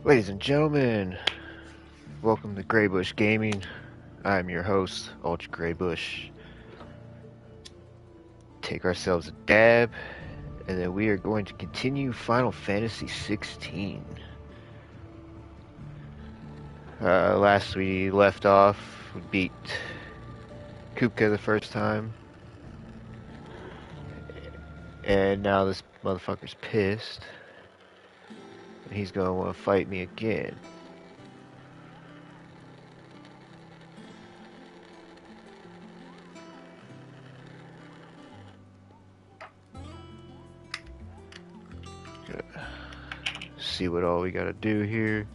Ladies and gentlemen, welcome to Greybush Gaming. I'm your host, Ultra Greybush. Take ourselves a dab, and then we are going to continue Final Fantasy 16. Last we left off, we beat Kupka the first time, and now this motherfucker's pissed, and he's gonna want to fight me again. See what all we gotta do here.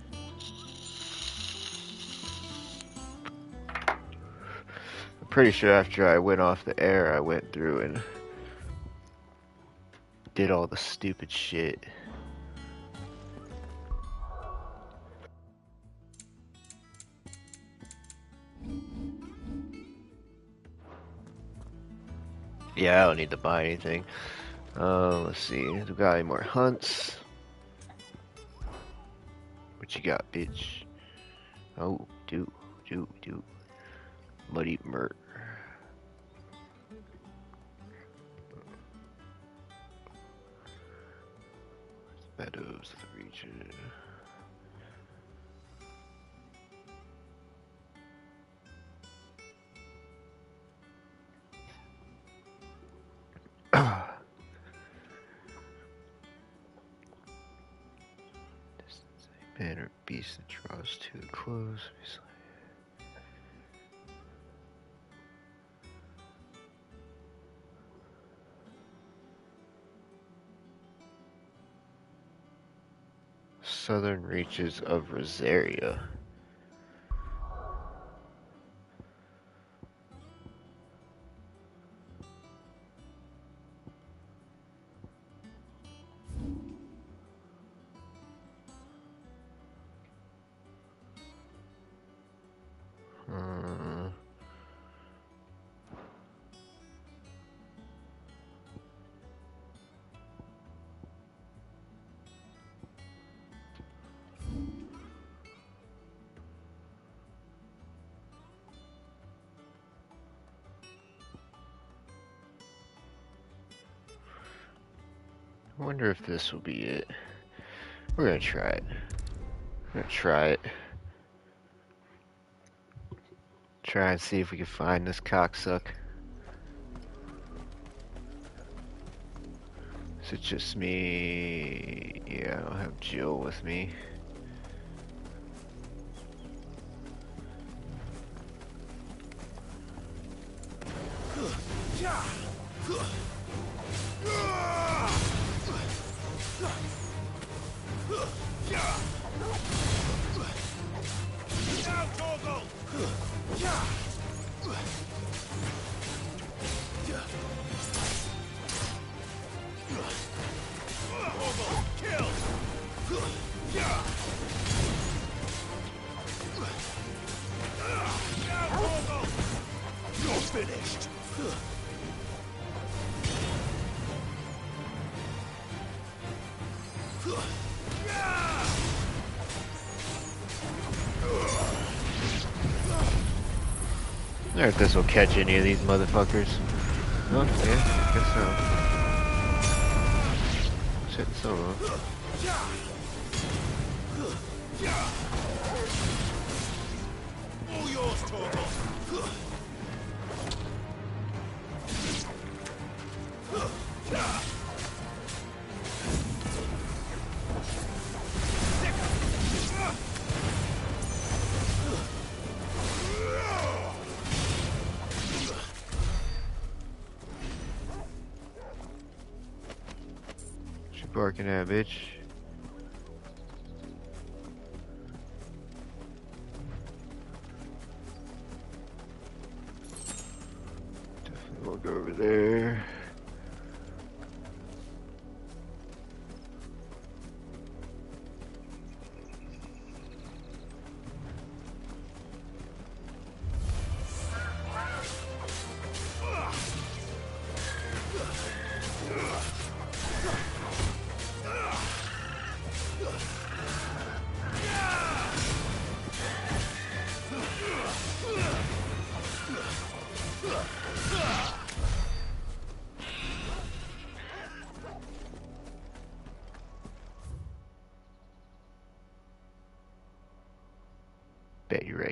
I'm pretty sure after I went off the air, I went through and did all the stupid shit. Yeah, I don't need to buy anything. Let's see. Do we got any more hunts? What you got, bitch? Oh, do. Muddy Mert. Meadows of the region. Man or beast that draws too close. Southern reaches of Rosaria. I wonder if this will be it. We're gonna try it. Try and see if we can find this cocksuck. Is it just me? Yeah, I don't have Jill with me. Finished. I wonder if this will catch any of these motherfuckers. Oh, yeah, I guess so. Shit, solo. All yours, Torgal. She barking at bitch. Definitely won't go over there.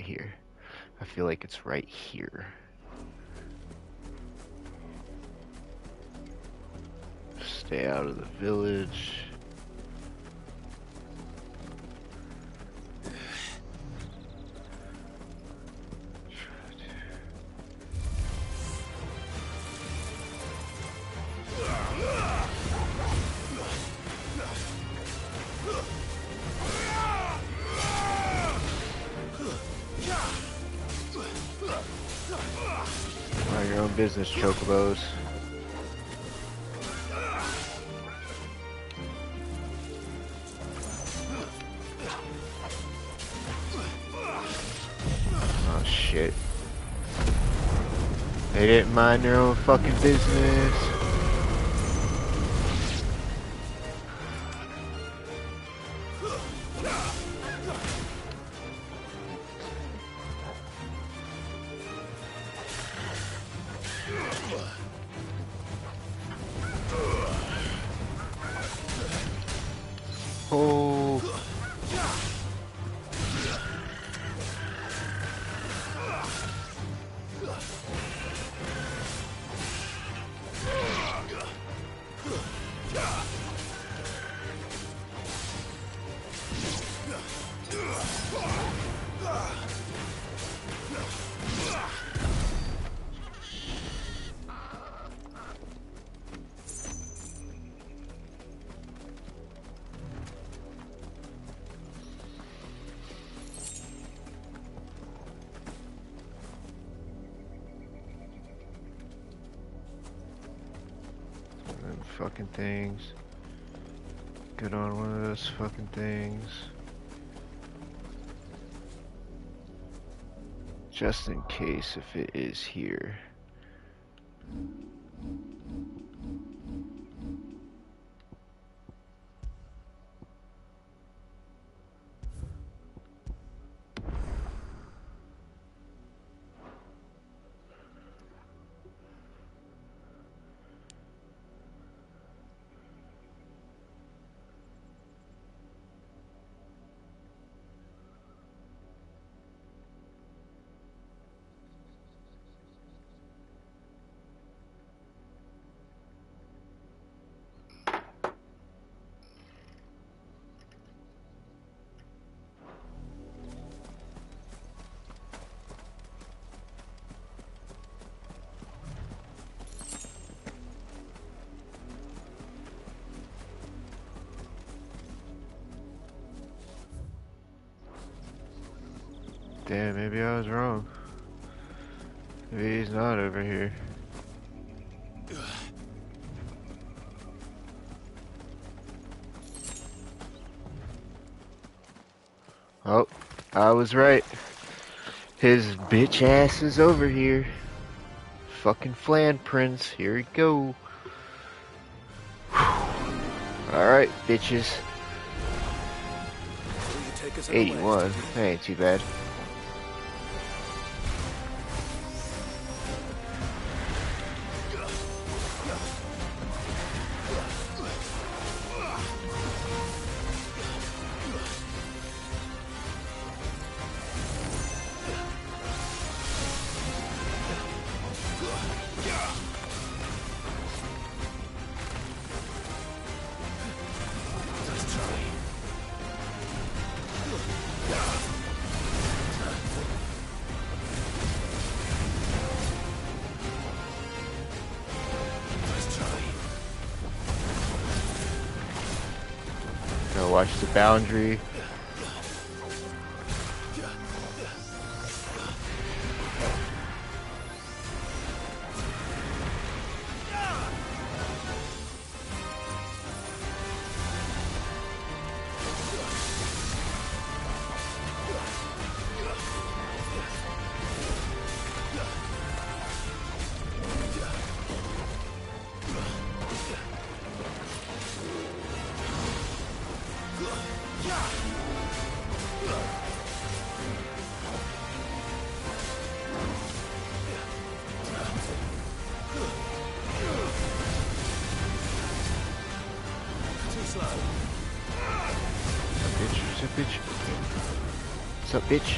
here. I feel like it's right here. Stay out of the village. Mind your own business, chocobos. Oh shit. They didn't mind their own fucking business. Oh. Them fucking things. Get on one of those fucking things. Just in case if it is here. Damn, maybe I was wrong. Maybe he's not over here. Oh, I was right. His bitch ass is over here. Fucking Flan Prince, here we go. Alright, bitches. 81, that ain't too bad. Gotta watch the boundary. What's up, bitch? What's up, bitch?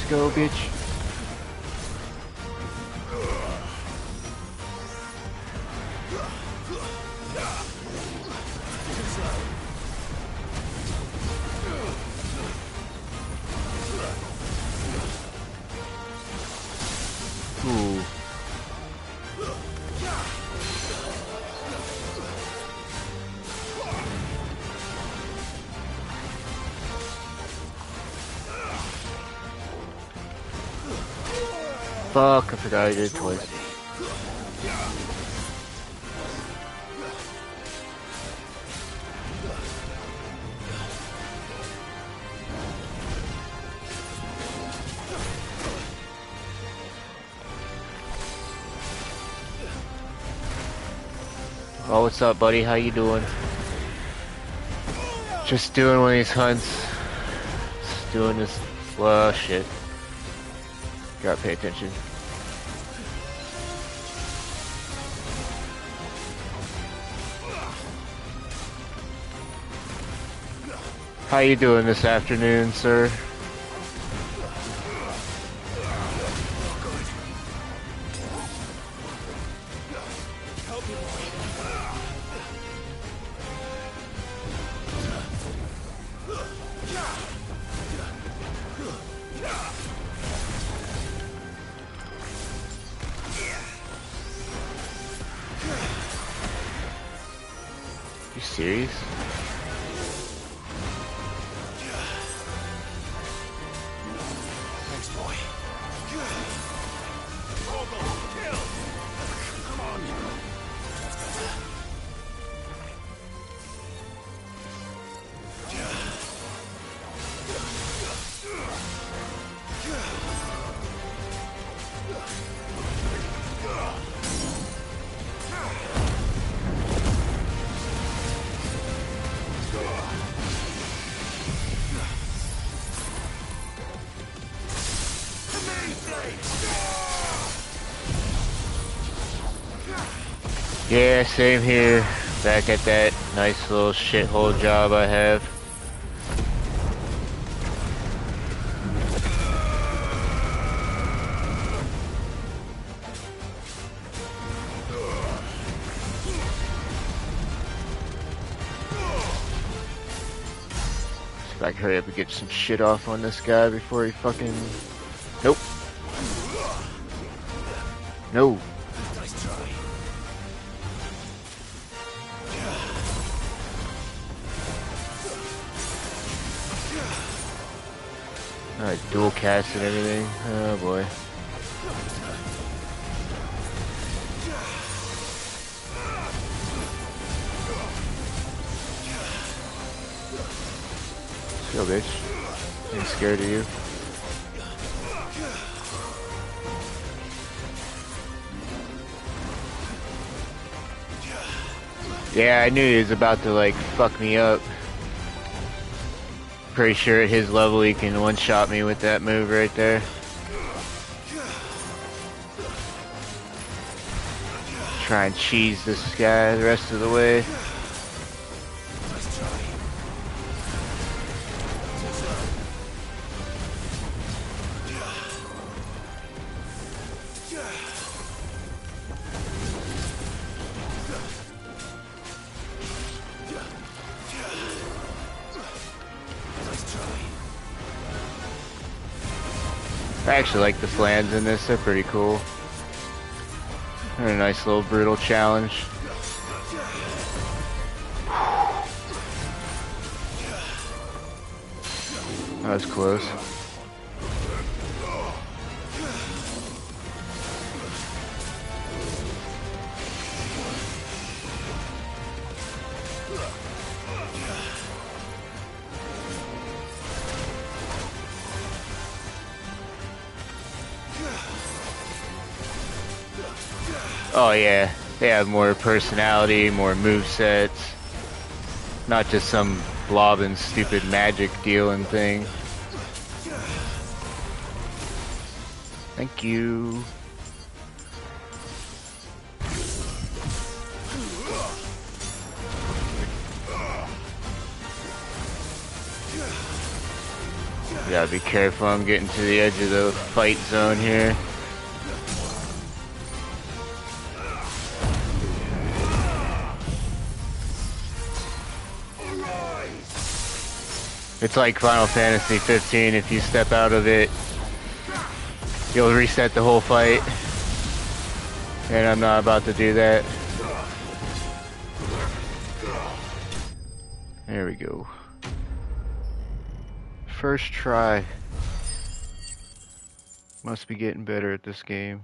go, bitch. Ooh. Fuck, I forgot I did it twice. Oh, what's up, buddy? How you doing? Just doing one of these hunts. Just doing this. Well, shit. Gotta pay attention. How you doing this afternoon, sir? You serious? Thanks, boy. Kill! Come on. Yeah, same here. Back at that nice little shithole job I have. See if I can hurry up and get some shit off on this guy before he fucking... Nope. No. Nice try. Alright, dual cast and everything. Oh boy. Let's go, bitch. I'm scared of you. Yeah, I knew he was about to, like, fuck me up. Pretty sure at his level he can one-shot me with that move right there. Try and cheese this guy the rest of the way. Nice try. I actually like the flans in this, they're pretty cool. They're a nice little brutal challenge. That was close. Oh yeah, they have more personality, more movesets. Not just some blobbing stupid magic dealing thing. Thank you. Gotta be careful, I'm getting to the edge of the fight zone here. It's like Final Fantasy 15, if you step out of it, you'll reset the whole fight. And I'm not about to do that. There we go. First try. Must be getting better at this game.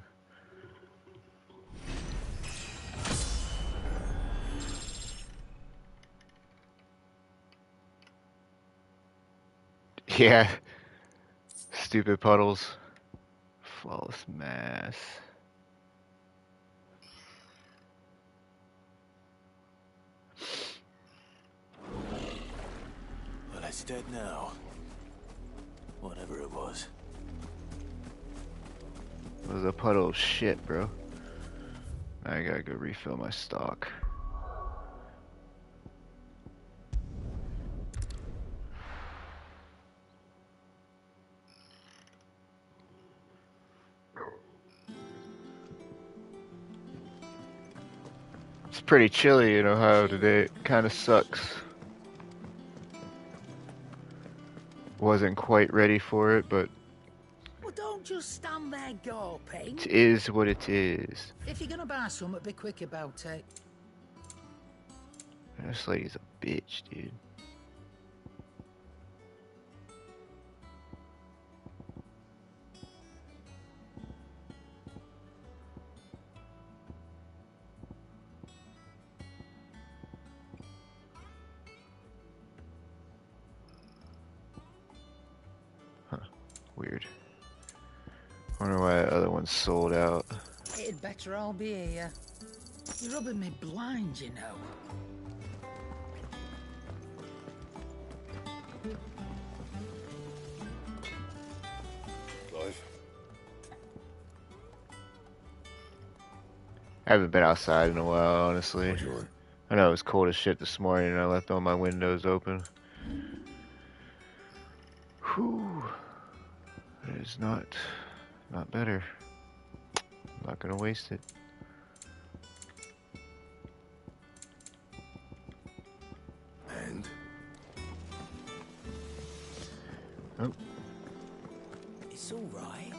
Yeah. Stupid puddles. Flawless mass. Well, it's dead now. Whatever it was. It was a puddle of shit, bro. I gotta go refill my stock. It's pretty chilly in Ohio today. It kind of sucks. Wasn't quite ready for it, but Well, don't just stand there gawping. it is what it is. If you're gonna buy something, be quick about it. This lady's a bitch, dude. Weird. Wonder why that other one's sold out. It'd better all be here. You're rubbing me blind, you know. Clive? I haven't been outside in a while, honestly. What do you want? I know it was cold as shit this morning and I left all my windows open. Whew. It is not better. I'm not gonna waste it. And? Oh. It's all right.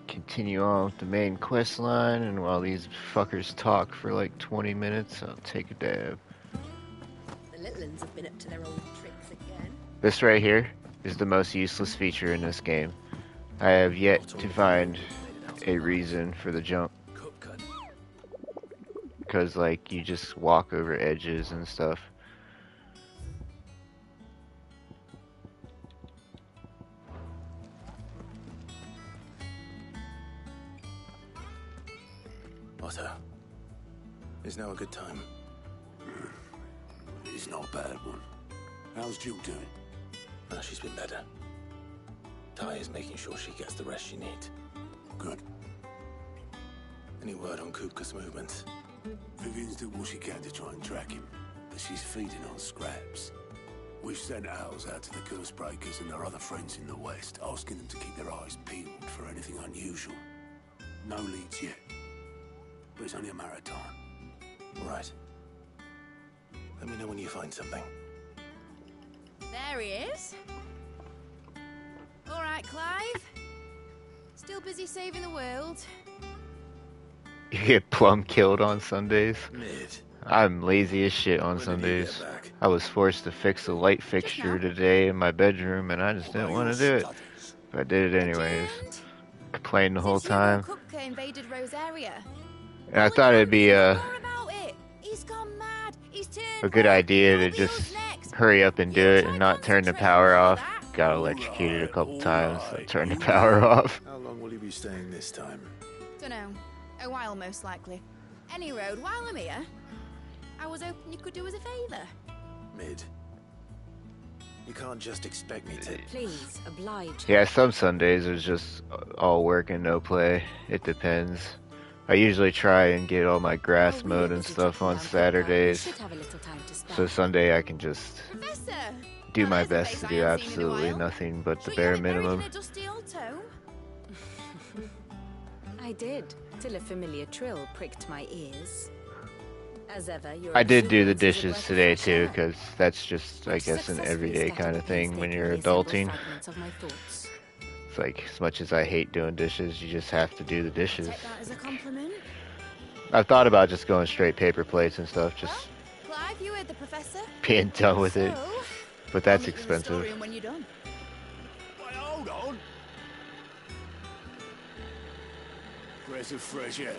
Continue on with the main quest line, and while these fuckers talk for like 20 minutes, I'll take a dab. The little ones have been up to their old tricks again. This right here is the most useless feature in this game. I have yet to find a reason for the jump. Because, like, you just walk over edges and stuff. Otto, is now a good time? It's not a bad one. How's Jill doing? No, she's been better. Ty is making sure she gets the rest she needs. Good. Any word on Kupka's movements? Vivian's did what she can to try and track him, but she's feeding on scraps. We've sent owls out to the Cursebreakers and their other friends in the west, asking them to keep their eyes peeled for anything unusual. No leads yet, but it's only a matter of time. Right. Let me know when you find something. There he is. All right, Clive. Still busy saving the world. You get plum killed on Sundays. Mid. I'm lazy as shit on When did you Sundays. get back? I was forced to fix a light fixture today in my bedroom, and I just didn't want to do it. But I did it anyways. Complained the whole Since Hugo time. Kupka invaded Rosaria. And I thought it'd be More about it. He's gone mad. He's turned a good red. idea to What'll be just yours next? hurry up and do it and not turn the power off. That. Got electrocuted a couple times, so I turned the power off. How long will you be staying this time? Dunno. A while, most likely. Any road, while I'm here, I was hoping you could do us a favour. Mid. You can't just expect me to. Please, oblige. Yeah, some Sundays is just all work and no play. It depends. I usually try and get all my grass Oh, mowed we and visited stuff on Grandpa. We Saturdays. should have a little time to spare. So Sunday I can just Professor! do Well, my there's a best face to I do haven't seen in a absolutely while. nothing but the Sure you bare had it buried minimum. in a dusty old tome? I did, till a familiar trill pricked my ears. As ever, your I did do the exuberance is a dishes breath of today fresh too, air, because that's just, I which guess, an successfully everyday scattered kind a of thing when you're painstakingly assembled adulting. fragments of my thoughts. It's like, as much as I hate doing dishes, you just have to do the dishes. Take that as a compliment. I've thought about just going straight paper plates and stuff, Well, just Clive, you heard the professor. being done with So, it. But I'll that's meet you in the expensive. storeroom when you're done. Wait, hold on. Breath of fresh air.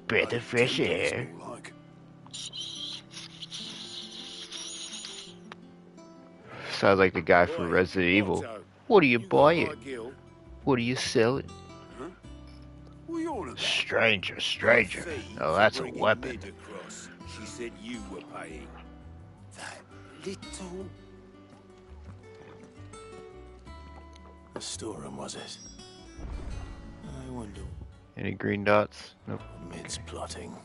Breath of fresh air. Like. Sounds like the guy from Oi, Resident Evil. Otto, What are you got buying? high gill? What are you selling? What are you on about? Stranger, stranger. My fee Oh, for that's a bringing weapon. Mid across. She said you were paying. That little... The storeroom, was it? I wonder Any green dots? Nope. what Mid's plotting.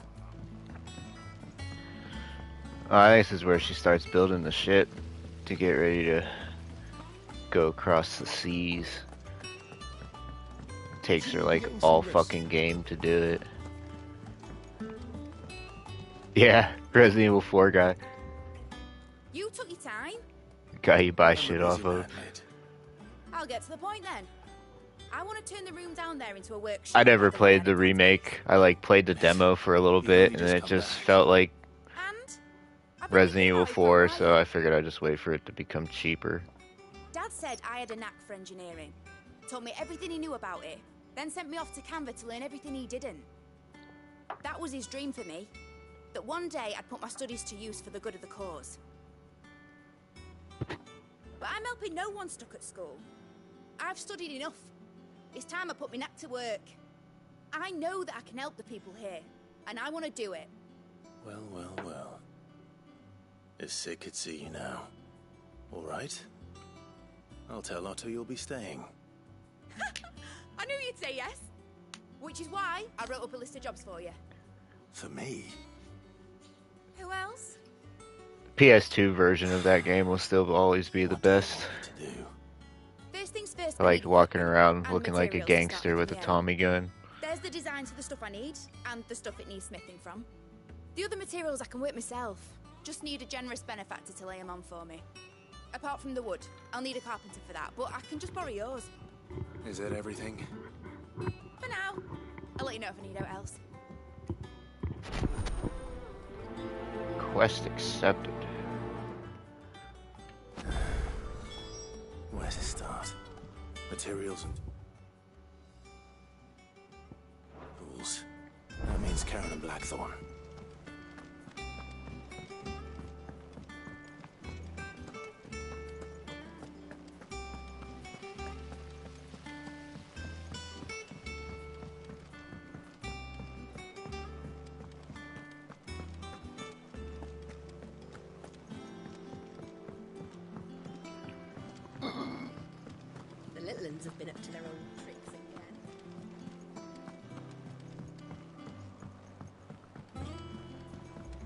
Oh, I think this is where she starts building the ship to get ready to go across the seas. Takes her like all fucking game to do it. Yeah, Resident Evil 4 guy. You took your time. Guy you buy I'm a shit busy off man, of. Mid. I'll get to the point then. I want to turn the room down there into a workshop. I never rather than played an the activity. remake. I like played the demo for a little You've bit, only and then it just just come back. felt like And I've been Resident thinking Evil about it for a 4, while. so I figured I'd just wait for it to become cheaper. Dad said I had a knack for engineering. Told me everything he knew about it. Then sent me off to Canva to learn everything he didn't. That was his dream for me. That one day I'd put my studies to use for the good of the cause. But I'm helping no one stuck at school. I've studied enough. It's time I put my knack to work. I know that I can help the people here, and I want to do it. Well, well, well. If Sid could see you now. All right. I'll tell Otto you'll be staying. I knew you'd say yes. Which is why I wrote up a list of jobs for you. For me? Who else? PS2 version of that game will still always be the What do you best. want me to do? First things first. I liked need walking equipment around and looking like a materials to start gangster with a making the Tommy gun. There's the designs for the stuff I need, and the stuff it needs smithing from. The other materials I can work myself. Just need a generous benefactor to lay them on for me. Apart from the wood, I'll need a carpenter for that, but I can just borrow yours. Is that everything? For now. I'll let you know if I need out else. Quest accepted. Where to start? Materials and... Fools. That means Karen and Blackthorn. The little uns have been up to their old tricks again.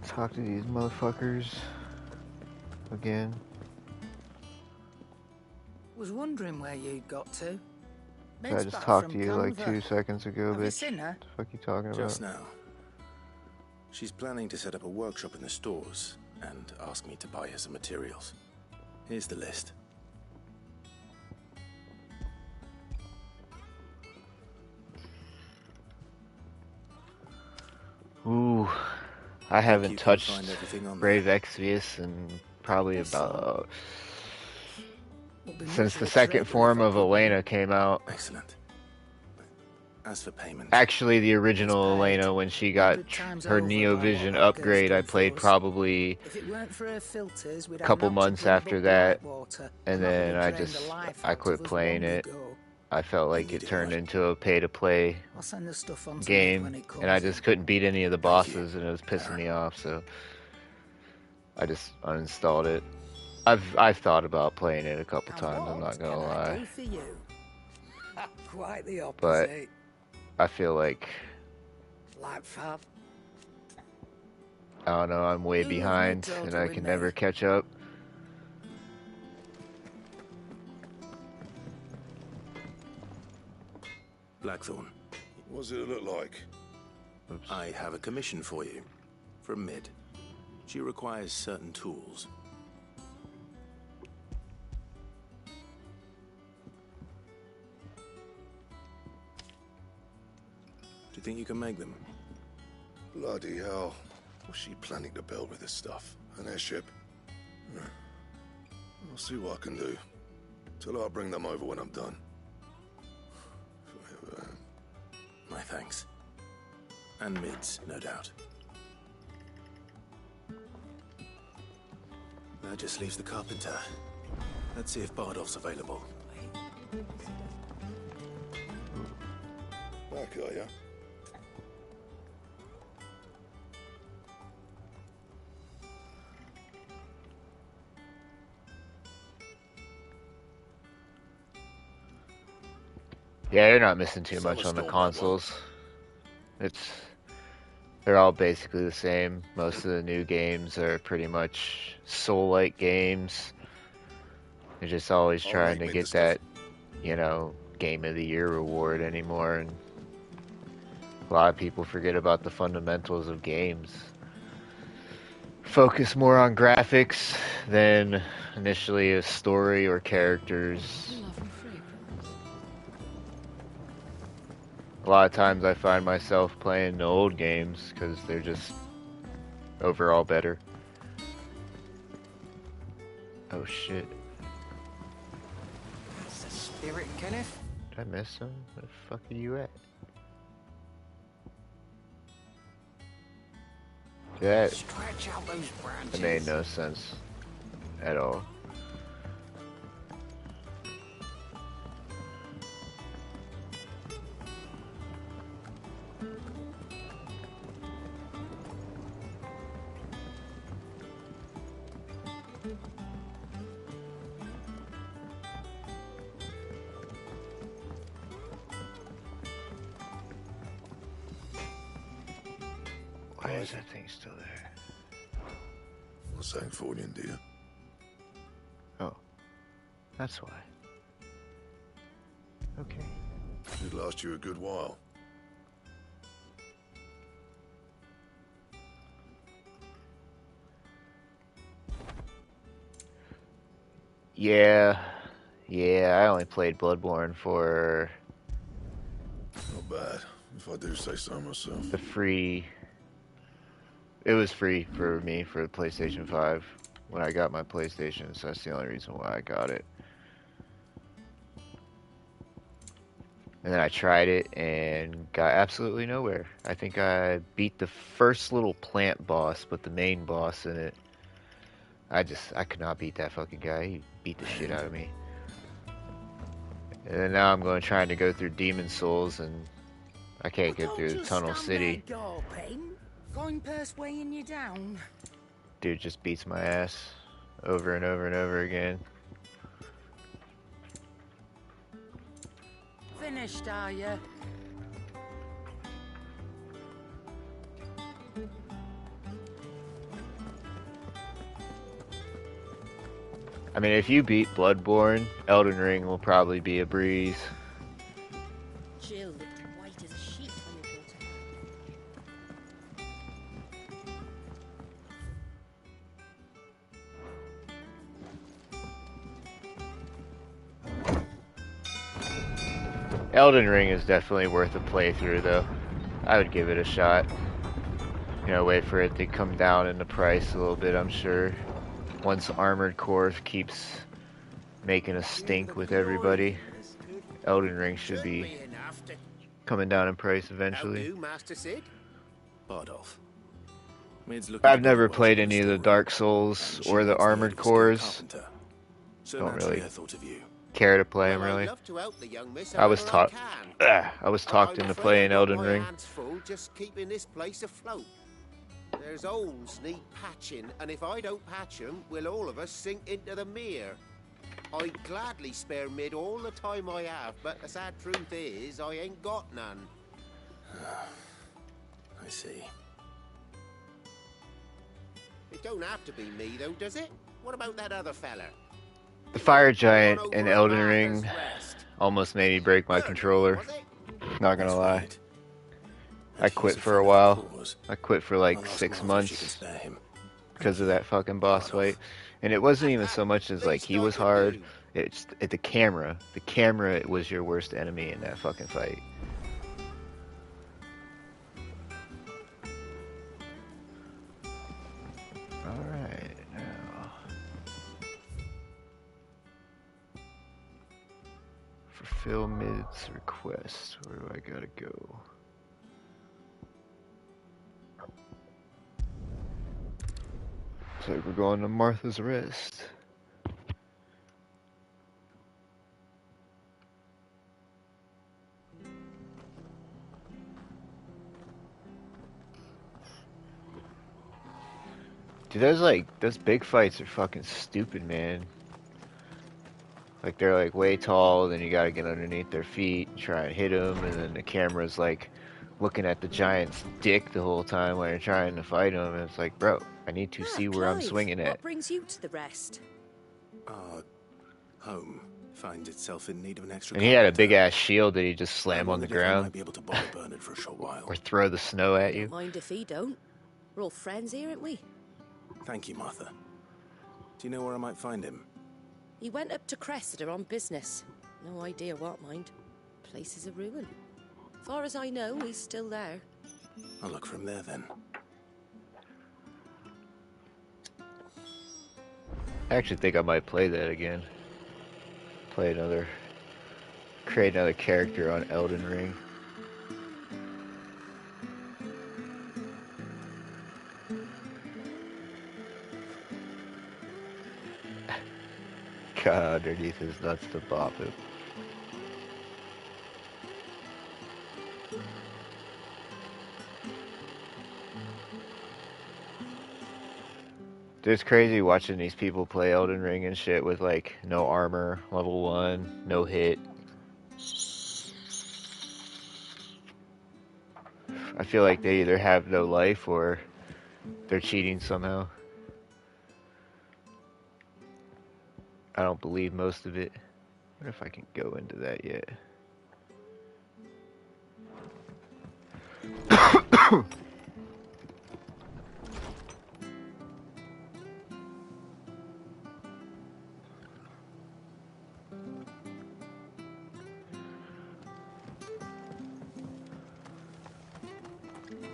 Talk to these motherfuckers again. Was wondering where you'd got to. I Bed's just back talked from to you like Canva. 2 seconds ago, Have you bitch. seen her? What the fuck you talking about? Just now. She's planning to set up a workshop in the stores and ask me to buy her some materials. Here's the list. Ooh, I haven't you can touched find everything on Brave Exvius in probably about Would be since much the of a second treat form if I of could- Elena came out. Excellent. As for payment, Actually, the original It's paid. Elena, when she got 100 times her over Neo by Vision what our girls upgrade, done I played for us. probably If it weren't for her filters, we'd have couple an months algebra after book that, Blackwater, and that would then have I drained the just life I out quit of us playing long it. ago. I felt like You it did turned what? into a pay-to-play I'll send the stuff on to game, when it comes. and I just couldn't beat any of the Thank you, bosses, and it was pissing Karen. me off. So I just uninstalled it. I've thought about playing it a couple And times. I'm what not gonna can I do lie, for you? Quite the But- opposite. I feel like Like Fab. I don't know. I'm way You love me behind, totally and I with can me. never catch up. Blackthorn. What does it look like? Oops. I have a commission for you. From Mid. She requires certain tools. Do you think you can make them? Bloody hell. What's she planning to build with this stuff? An airship? I'll see what I can do. Tell her I'll bring them over when I'm done. My thanks. And Mid's, no doubt. That just leaves the carpenter. Let's see if Bardolph's available. Back, are ya? Yeah, you're not missing too much on the Solarstone, consoles. They're all basically the same. Most of the new games are pretty much Soul-like games. They're just always I'll trying to make get the that, Game of the Year reward anymore, and a lot of people forget about the fundamentals of games. Focus more on graphics than initially a story or characters. A lot of times I find myself playing the old games because they're just overall better. Oh shit. That's the spirit, Kenneth. Did I miss him? Where the fuck are you at? That Stretch out those branches. made no sense at all. Why is that thing still there? Not saying Fordian, do you? Oh, that's why. Okay. It'd last you a good while. Yeah, I only played Bloodborne for Not bad, if I do say so myself. the free. It was free for me for the PlayStation 5 when I got my PlayStation, so that's the only reason why I got it. And then I tried it and got absolutely nowhere. I think I beat the first little plant boss, but the main boss in it, I could not beat that fucking guy. He beat the shit out of me. And then now I'm trying to go through Demon Souls, and I can't get through Tunnel City. Going purse weighing you down. Dude just beats my ass over and over and over again. Finished, are you? I mean, if you beat Bloodborne, Elden Ring will probably be a breeze. Jill looked white as a sheet when you brought her Elden Ring is definitely worth a playthrough, though. I would give it a shot. Wait for it to come down in the price a little bit, I'm sure. Once Armored Core keeps making a stink with everybody, Elden Ring should be coming down in price eventually. Master Sid? Bardolph. Mid's looking I've to never get played watching any of the story, Dark Souls and she or the wants to Armored leave as Cores. carpenter. So Don't naturally really I thought of you. care to play them, Well, I'd really. love to help the young miss I was however taught. can. I was talked I'm into afraid playing I've got Elden my Ring. hands full just keeping this place afloat. There's holes need patching, and if I don't patch them, will all of us sink into the mere. I'd gladly spare Mid all the time I have, but the sad truth is, I ain't got none. I see. It don't have to be me, though, does it? What about that other fella? The Fire Giant Gone in over at Elden Martha's Ring Rest. almost made me break my Murder, controller. was it? Not gonna That's lie. right. I And quit he's a for a friend of while. the cause. I quit for I'll like ask 6 Martha if she can months spare him. because of that fucking boss Right off. fight. And it wasn't even so much as like Least he I was could hard. do. It's the camera. The camera was your worst enemy in that fucking fight. Alright, now. Fulfill Mid's request. Where do I gotta go? Looks like we're going to Martha's Rest. Dude, those big fights are fucking stupid, man. Like they're like way tall, then you gotta get underneath their feet and try and hit them, and then the camera's like looking at the giant's dick the whole time while you're trying to fight him. And it's like, bro, I need to see where I'm Clive, swinging at. What brings you to the rest? Our home finds itself in need of an extra. And he had a carpenter. big ass shield that he just slam I on the wondered if I might ground be able to borrow Bernard for a short while. or throw the snow at you. Don't mind if he don't. We're all friends here, aren't we? Thank you, Martha. Do you know where I might find him? He went up to Cressida on business. No idea what, mind. Place is a ruin. Far as I know, he's still there. I'll look for him there then. I actually think I might play that again. Create another character on Elden Ring. God, underneath his nuts to bop him. It's crazy watching these people play Elden Ring and shit with like no armor, level 1, no hit. I feel like they either have no life or they're cheating somehow. I don't believe most of it. I wonder if I can go into that yet.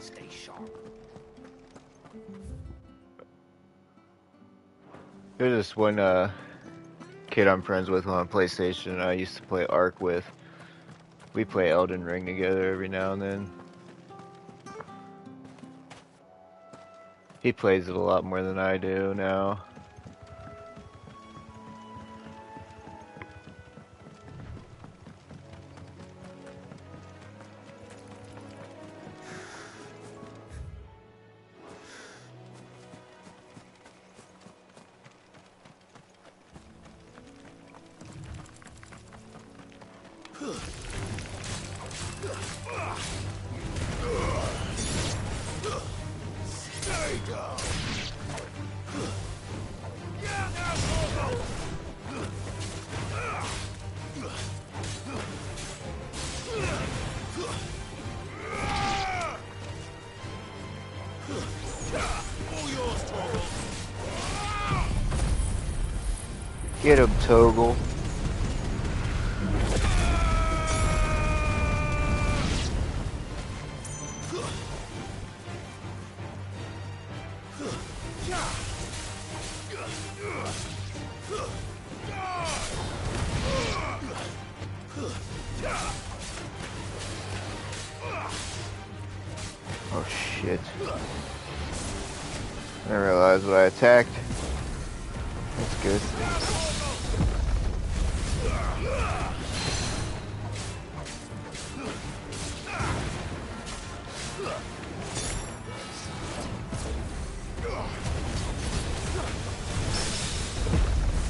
Stay sharp. There's this one kid I'm friends with on PlayStation I used to play Ark with. We play Elden Ring together every now and then. He plays it a lot more than I do now. Get him, Toggle. Oh shit. I didn't realize what I attacked. That's good.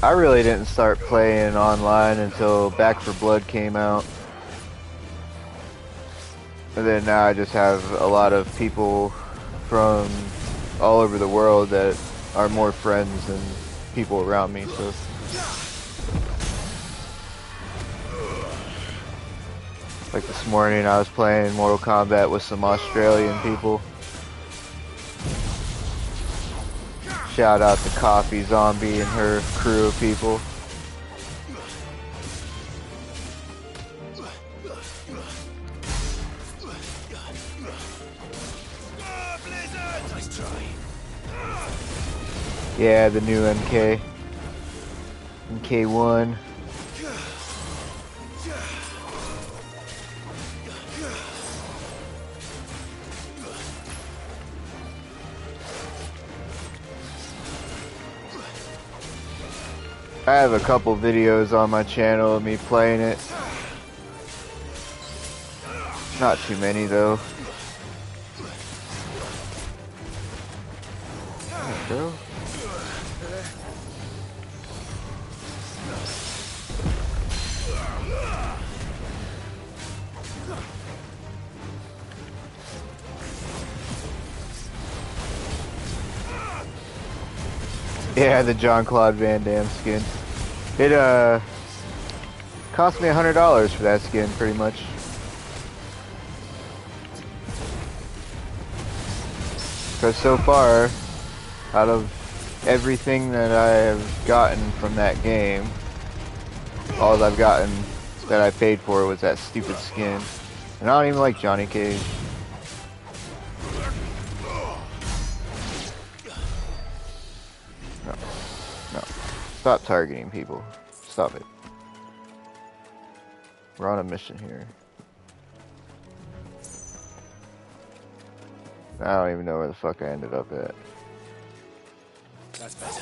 I really didn't start playing online until Back 4 Blood came out. And then now I just have a lot of people from all over the world that are more friends than people around me, so. Like this morning I was playing Mortal Kombat with some Australian people. Shout out to Coffee Zombie and her crew of people. Yeah, the new MK. MK1. I have a couple videos on my channel of me playing it. Not too many though. There you go. Yeah, the Jean-Claude Van Damme skin. It cost me $100 for that skin, pretty much. Because so far, out of everything that I have gotten from that game, all I've gotten that I paid for was that stupid skin. And I don't even like Johnny Cage. No. Stop targeting people. Stop it. We're on a mission here. I don't even know where the fuck I ended up at. That's better.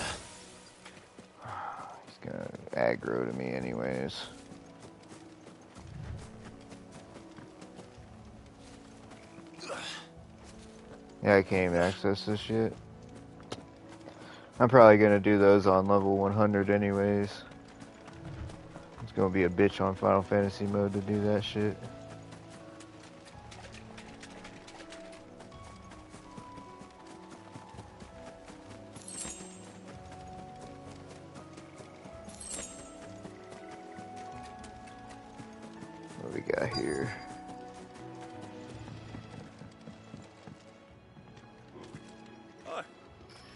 He's gonna aggro to me anyways. Yeah, I can't even access this shit. I'm probably gonna do those on level 100 anyways. It's gonna be a bitch on Final Fantasy mode to do that shit. What we got here?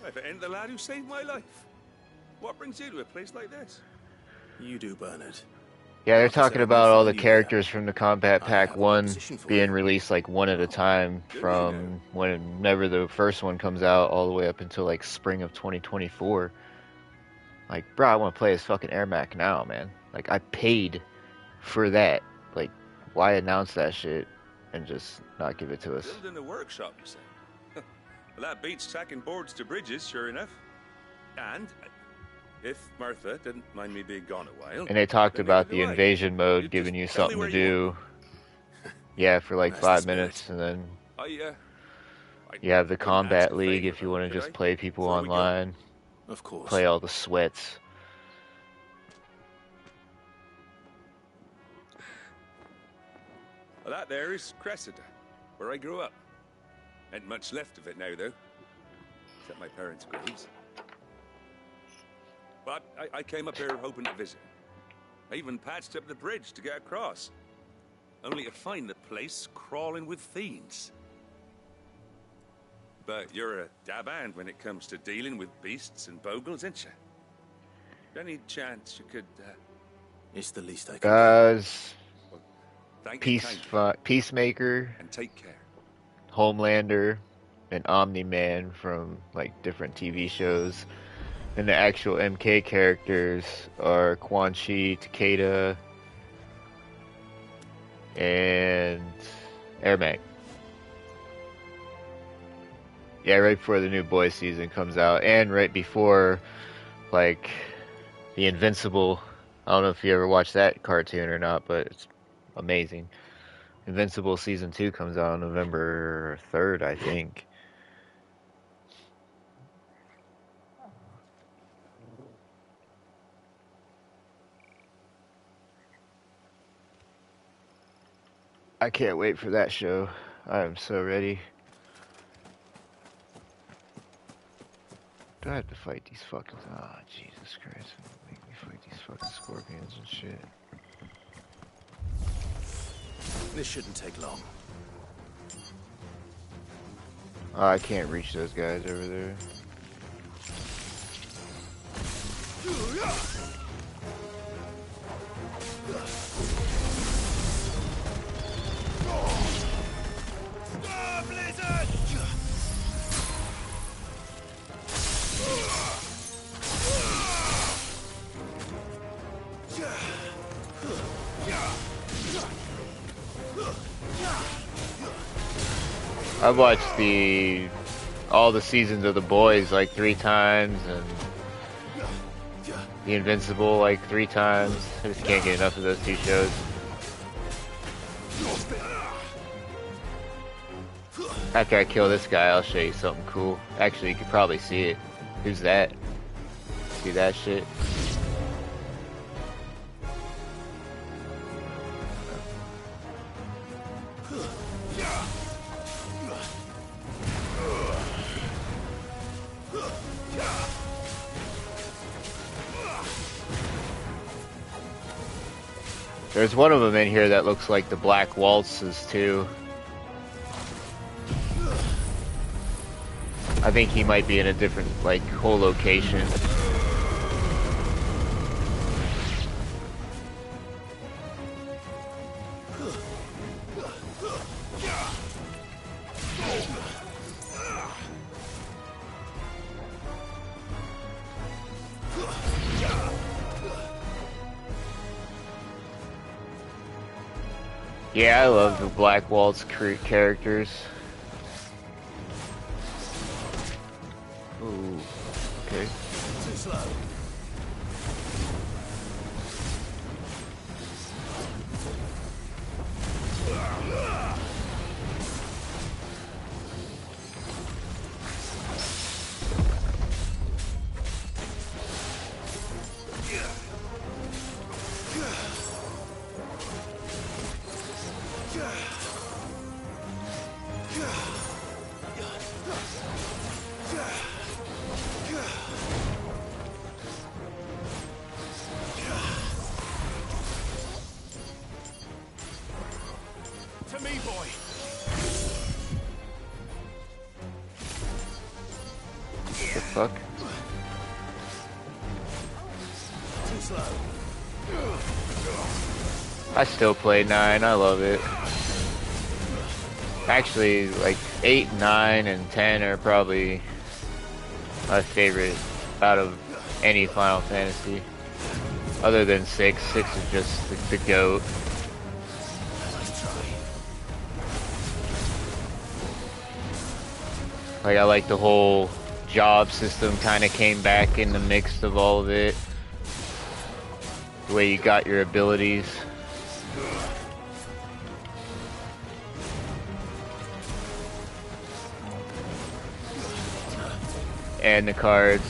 If it ain't the lad who saved my life. What brings you to a place like this? You do, Bernard. Yeah, they're talking about all the characters from the Combat Pack 1 being released like one at a time from whenever the first one comes out all the way up until like spring of 2024. Like, bro, I want to play as fucking Ermac now, man. Like, I paid for that. Like, why announce that shit and just not give it to us? Building a workshop, you say? Well, that beats tacking boards to bridges, sure enough. And if Martha didn't mind me being gone a while... And they talked about the invasion mode giving you something to do. Yeah, for like 5 minutes, and then you have the Combat League if you want to just play people online. Of course. Play all the sweats. Well, that there is Cressida, where I grew up. Ain't much left of it now, though. Except my parents' graves. But I came up here hoping to visit. I even patched up the bridge to get across. Only to find the place crawling with fiends. But you're a dab hand when it comes to dealing with beasts and bogles, ain't you? Any chance you could... It's the least I can do. Peacemaker, and take care. Homelander, and Omni-Man from like different TV shows. And the actual MK characters are Quan Chi, Takeda, and Ermac. Yeah, right before the new Boys season comes out, and right before, like, the Invincible. I don't know if you ever watched that cartoon or not, but it's amazing. Invincible season 2 comes out on November 3rd, I think. I can't wait for that show. I am so ready. Do I have to fight these fucking... Oh, Jesus Christ. Make me fight these fucking scorpions and shit. This shouldn't take long. Oh, I can't reach those guys over there. I've watched all the seasons of The Boys like 3 times, and The Invincible like 3 times. I just can't get enough of those 2 shows. After I kill this guy, I'll show you something cool. Actually, you could probably see it. Who's that? See that shit? There's one of them in here that looks like the Black Waltzes too. I think he might be in a different, like, whole location. Yeah, I love the Black Waltz characters. Ooh, okay. Too slow. To me, boy. The fuck? Too slow. I still play 9, I love it. Actually, like 8, 9, and 10 are probably my favorite out of any Final Fantasy. Other than 6. 6 is just the GOAT. Like, I like the whole job system kind of came back in the mix of all of it. The way you got your abilities. And the cards.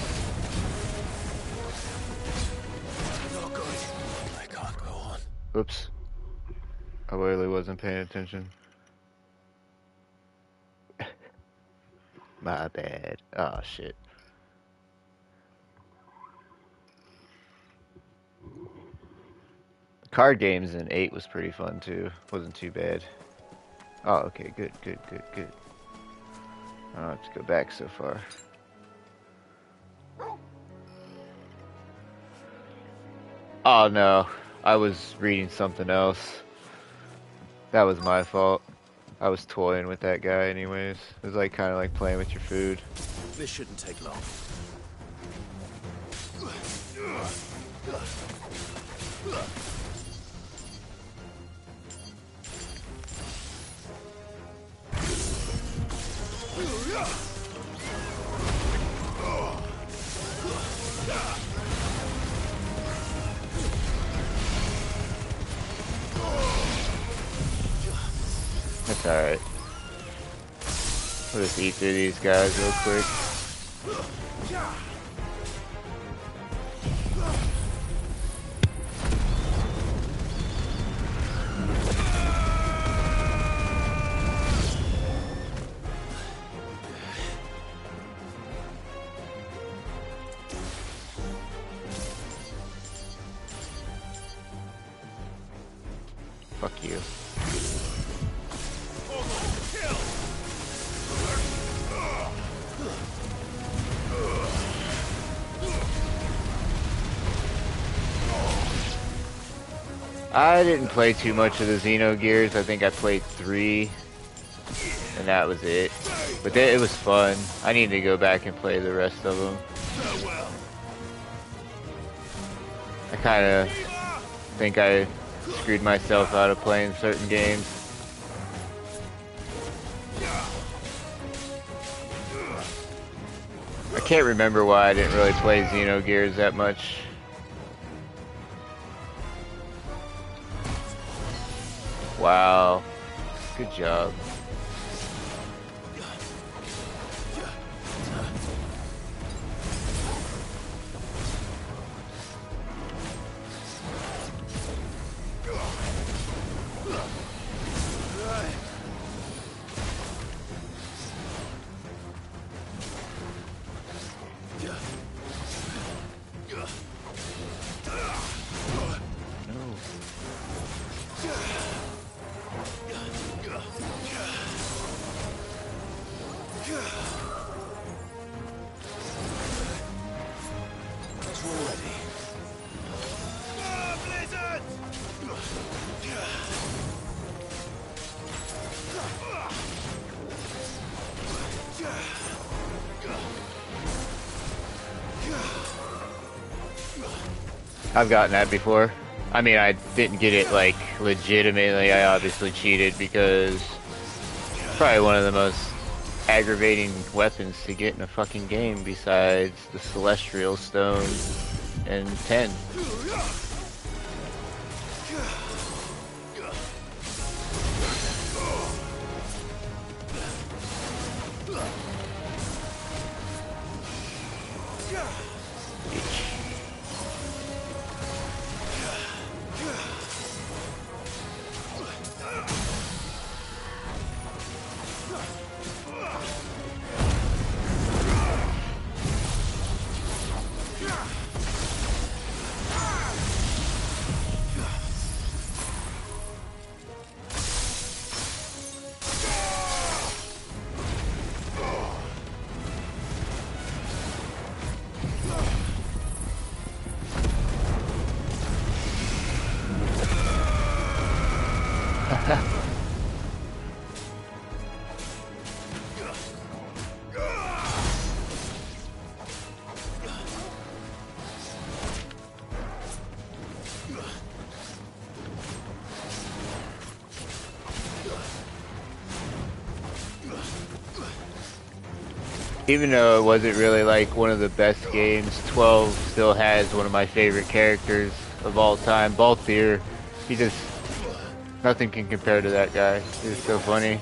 Not good. I can't go on. Oops. I really wasn't paying attention. My bad. Oh shit. The card games in 8 was pretty fun too. Wasn't too bad. Oh, okay, good. I don't have to go back so far. Oh no, I was reading something else. That was my fault. I was toying with that guy anyways. It was like kind of like playing with your food. This shouldn't take long. That's alright. We'll just eat through these guys real quick. Fuck you. I didn't play too much of the Xenogears. I think I played 3, and that was it. But it was fun. I need to go back and play the rest of them. I kind of think I screwed myself out of playing certain games. I can't remember why I didn't really play Xenogears that much. Wow. Good job. I've gotten that before. I mean, I didn't get it, like, legitimately. I obviously cheated because it's probably one of the most aggravating weapons to get in a fucking game besides the Celestial Stone and 10. Even though it wasn't really like one of the best games, 12 still has one of my favorite characters of all time, Balthier. He just, nothing can compare to that guy. He's so funny,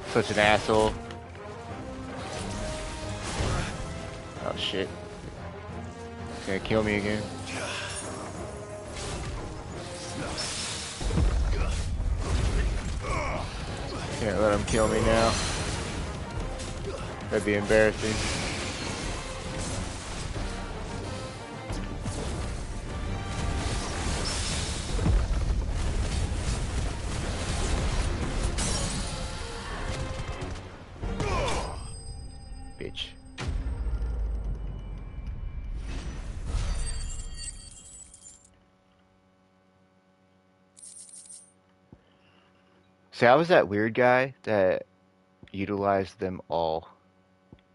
such an asshole. Oh shit, he's gonna kill me again. Can't let him kill me now. That'd be embarrassing. Bitch. See, I was that weird guy that utilized them all.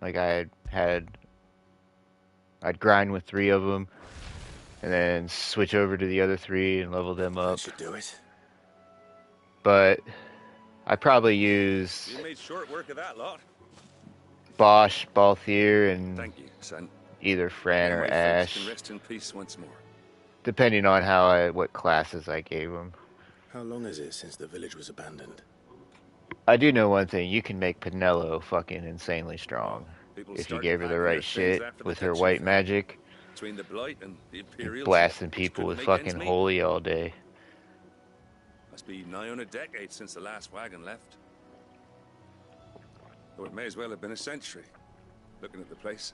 Like I'd grind with 3 of them, and then switch over to the other 3 and level them up. That should do it. But I probably use You made short work of that lot. Bosch, Balthier, and Thank you, son. either Fran or My folks Ash, can rest in peace once more. depending on what classes I gave them. How long is it since the village was abandoned? I do know one thing: you can make Penelo fucking insanely strong People if you started gave her the packing right their things shit after the with her Dutch white fell. magic, Between the Blight and the Imperials, blasting which people with couldn't make ends fucking meet. holy all day. Must be nigh on a decade since the last wagon left. Though it may as well have been a century, looking at the place.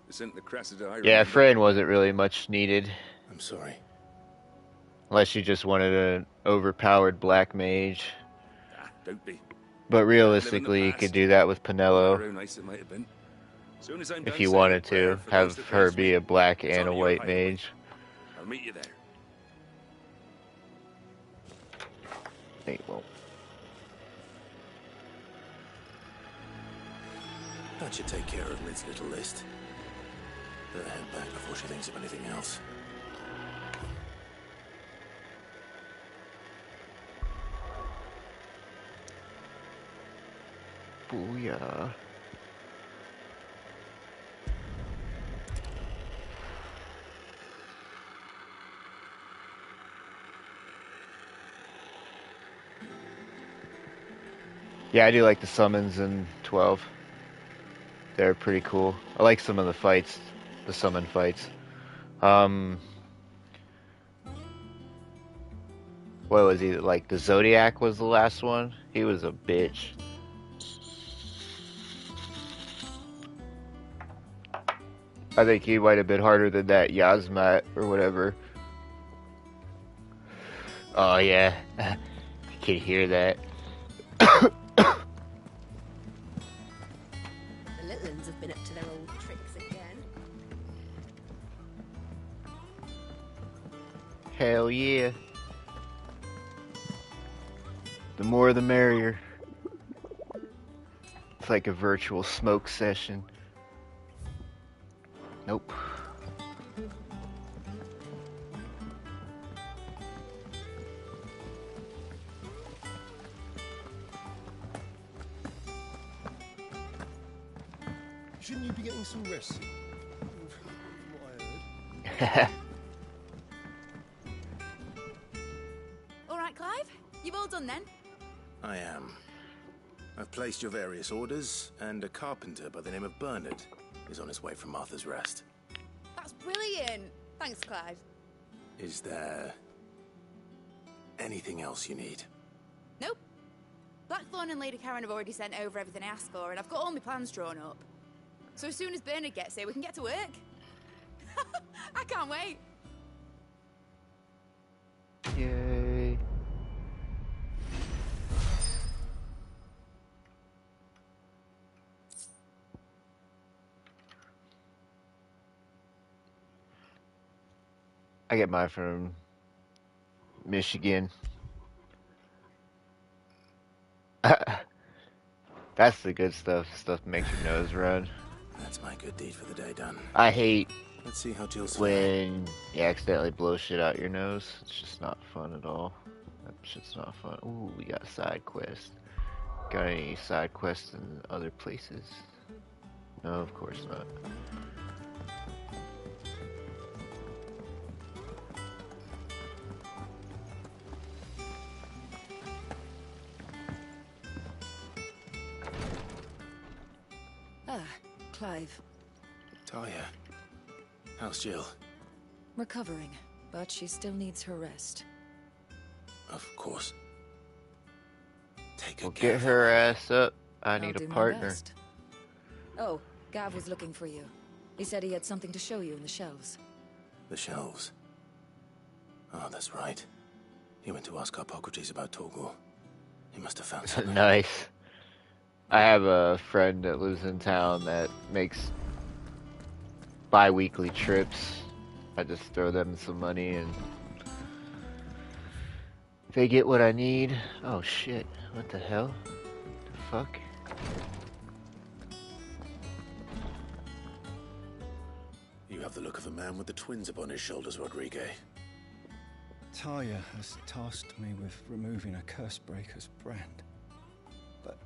This isn't the Cressida I Yeah, remember. Fran wasn't really much needed, I'm sorry. unless you just wanted an overpowered black mage. Ah, don't be. But realistically, you could do that with Penelo How nice it might have been. Soon as I'm if done you saying wanted a prayer to for have those that her raised be me, a black it's and a on your white highway. mage. I'll meet you there. They won't. That should take care of Mid's little list. Better head back before she thinks of anything else. Booyah. Yeah, I do like the summons in 12. They're pretty cool. I like some of the fights, the summon fights. What was he, like the Zodiac was the last one? He was a bitch. I think he might have been harder than that Yasmat or whatever. Oh yeah, I can hear that. The little ones have been up to their old tricks again. Hell yeah. The more the merrier. It's like a virtual smoke session. Nope. Shouldn't you be getting some rest? From what I heard. All right, Clive? You've all done then? I am. I've placed your various orders, and a carpenter by the name of Bernard is on his way from Martha's Rest. That's brilliant. Thanks, Clive. Is there anything else you need? Nope. Blackthorn and Lady Karen have already sent over everything I asked for, and I've got all my plans drawn up. So as soon as Bernard gets here, we can get to work. I can't wait. Yay. I get mine from Michigan. That's the good stuff. Stuff that makes your nose run. That's my good deed for the day done. I hate Let's see how Jill's when you accidentally blow shit out your nose. It's just not fun at all. That shit's not fun. Ooh, we got a side quest. Got any side quests in other places? No, of course not. Ah, Clive. Talia, how's Jill? Recovering, but she still needs her rest. Of course. Take Well, good care get of her ass up. I I'll need do a my partner. best. Oh, Gav was looking for you. He said he had something to show you in the shelves. The shelves. Oh, that's right. He went to ask Harpocrates about Torgor. He must have found something. Nice. I have a friend that lives in town that makes bi-weekly trips. I just throw them some money and they get what I need. Oh shit, what the hell? The fuck? You have the look of a man with the twins upon his shoulders, Rodrigue. Talia has tasked me with removing a Cursebreaker's brand. But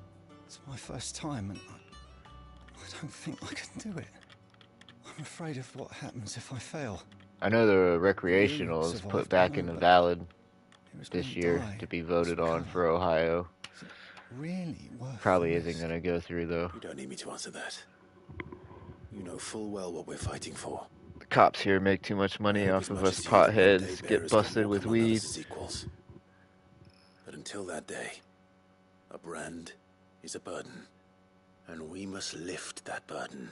it's my first time and I don't think I can do it. I'm afraid of what happens if I fail. I know the recreational is put back in the ballot this year to be voted on for Ohio. Really worth Probably the isn't risk? gonna go through though. You don't need me to answer that. You know full well what we're fighting for. The cops here make too much money Hope off as of much us as you that potheads, day get bearers can busted walk with among weed. others as equals. But until that day, a brand is a burden. And we must lift that burden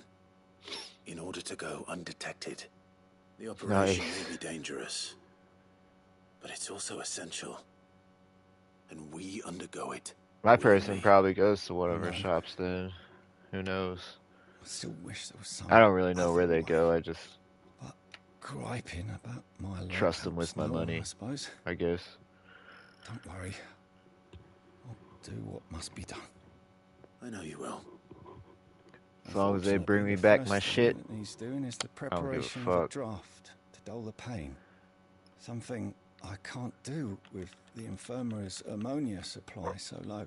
in order to go undetected. The operation may be dangerous, but it's also essential. And we undergo it. My person probably goes to one of our shops then. Who knows? I still wish there was some I don't really know where other they way. go. I just Griping about my trust them with my lighthouse, no, money, I suppose. I guess. Don't worry. do what must be done. I know you will. As long as they bring me Unfortunately, the back first my thing shit, that needs doing is the I don't give a preparation of a fuck. draft to dull the pain. Something I can't do with the infirmary's ammonia supply so low.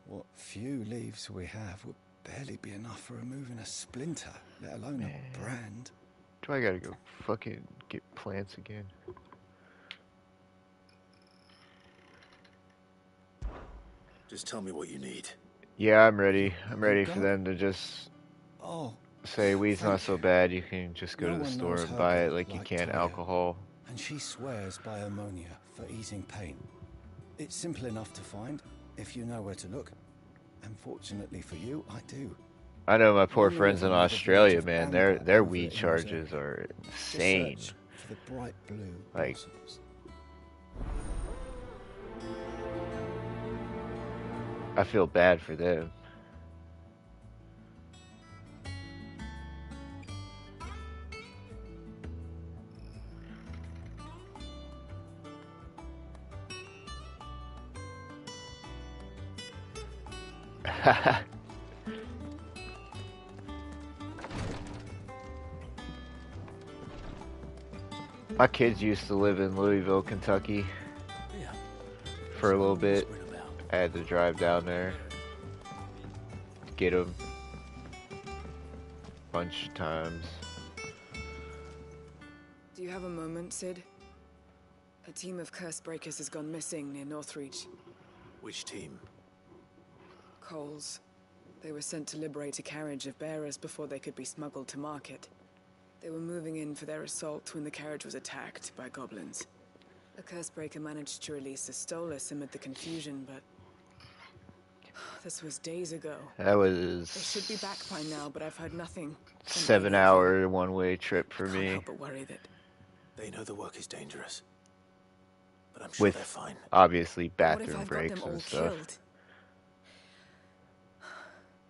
What few leaves we have would barely be enough for removing a splinter, let alone a brand. Do I gotta go fucking get plants again? Just tell me what you need. Yeah, I'm ready. I'm ready for them to just Oh, say weed's not thank so you. bad. You can just go No to the one store knows and her buy it girl like you like can Toya. alcohol. And she swears by ammonia for easing pain. It's simple enough to find if you know where to look. And fortunately for you, I do. I know my poor Only friends in near the village Australia, of man. Amber Their over weed in those charges areas. are Just insane. search for the bright blue Like, blossoms. I feel bad for them. My kids used to live in Louisville, Kentucky for a little bit. I had to drive down there to get them a bunch of times. Do you have a moment, Sid? A team of curse breakers has gone missing near Northreach. Which team? Coles. They were sent to liberate a carriage of bearers before they could be smuggled to market. They were moving in for their assault when the carriage was attacked by goblins. A curse breaker managed to release a Stolas amid the confusion, but this was days ago. That was They should be back by now, but I've heard nothing. 7-hour one-way trip for Can't me. help but worry that They know the work is dangerous. But I'm sure With they're fine. obviously what if bathroom I've got breaks them all and stuff. killed?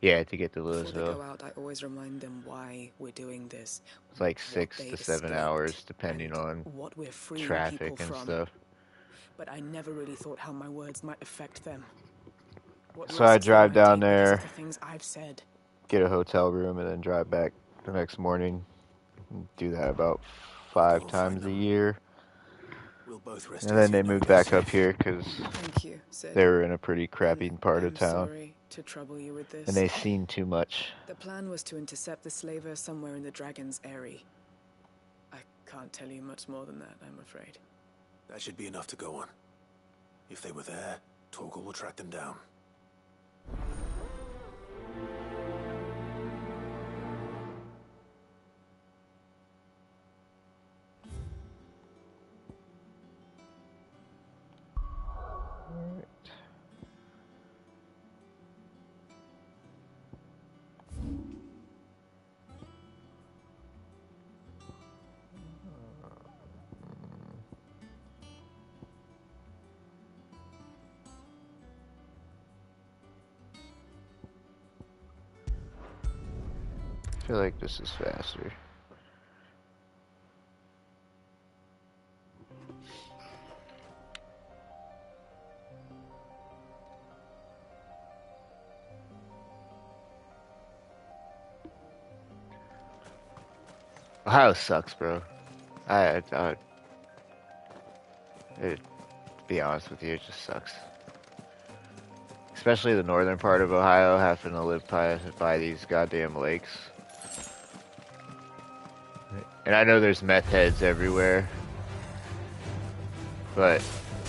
Yeah, to get to Before they go Louisville. out, I always remind them why we're doing this. It's like what 6 they to 7 escaped, hours, depending on what we're freeing traffic people and from. stuff. But I never really thought how my words might affect them. What So I risks they drive might down take because there, of the things I've said. get a hotel room, and then drive back the next morning. Do that about 5 times a year. We'll both rest And then easy they knowing moved they're back up safe. here because Thank you, Sid. they were in a pretty crappy part of I'm town. sorry to trouble you with this. And they seen too much. The plan was to intercept the slaver somewhere in the Dragon's Eyrie. I can't tell you much more than that, I'm afraid. That should be enough to go on. If they were there, Torgal will track them down. I feel like this is faster. Ohio sucks, bro. To be honest with you, it just sucks. Especially the northern part of Ohio, having to live by these goddamn lakes. And I know there's meth heads everywhere. But,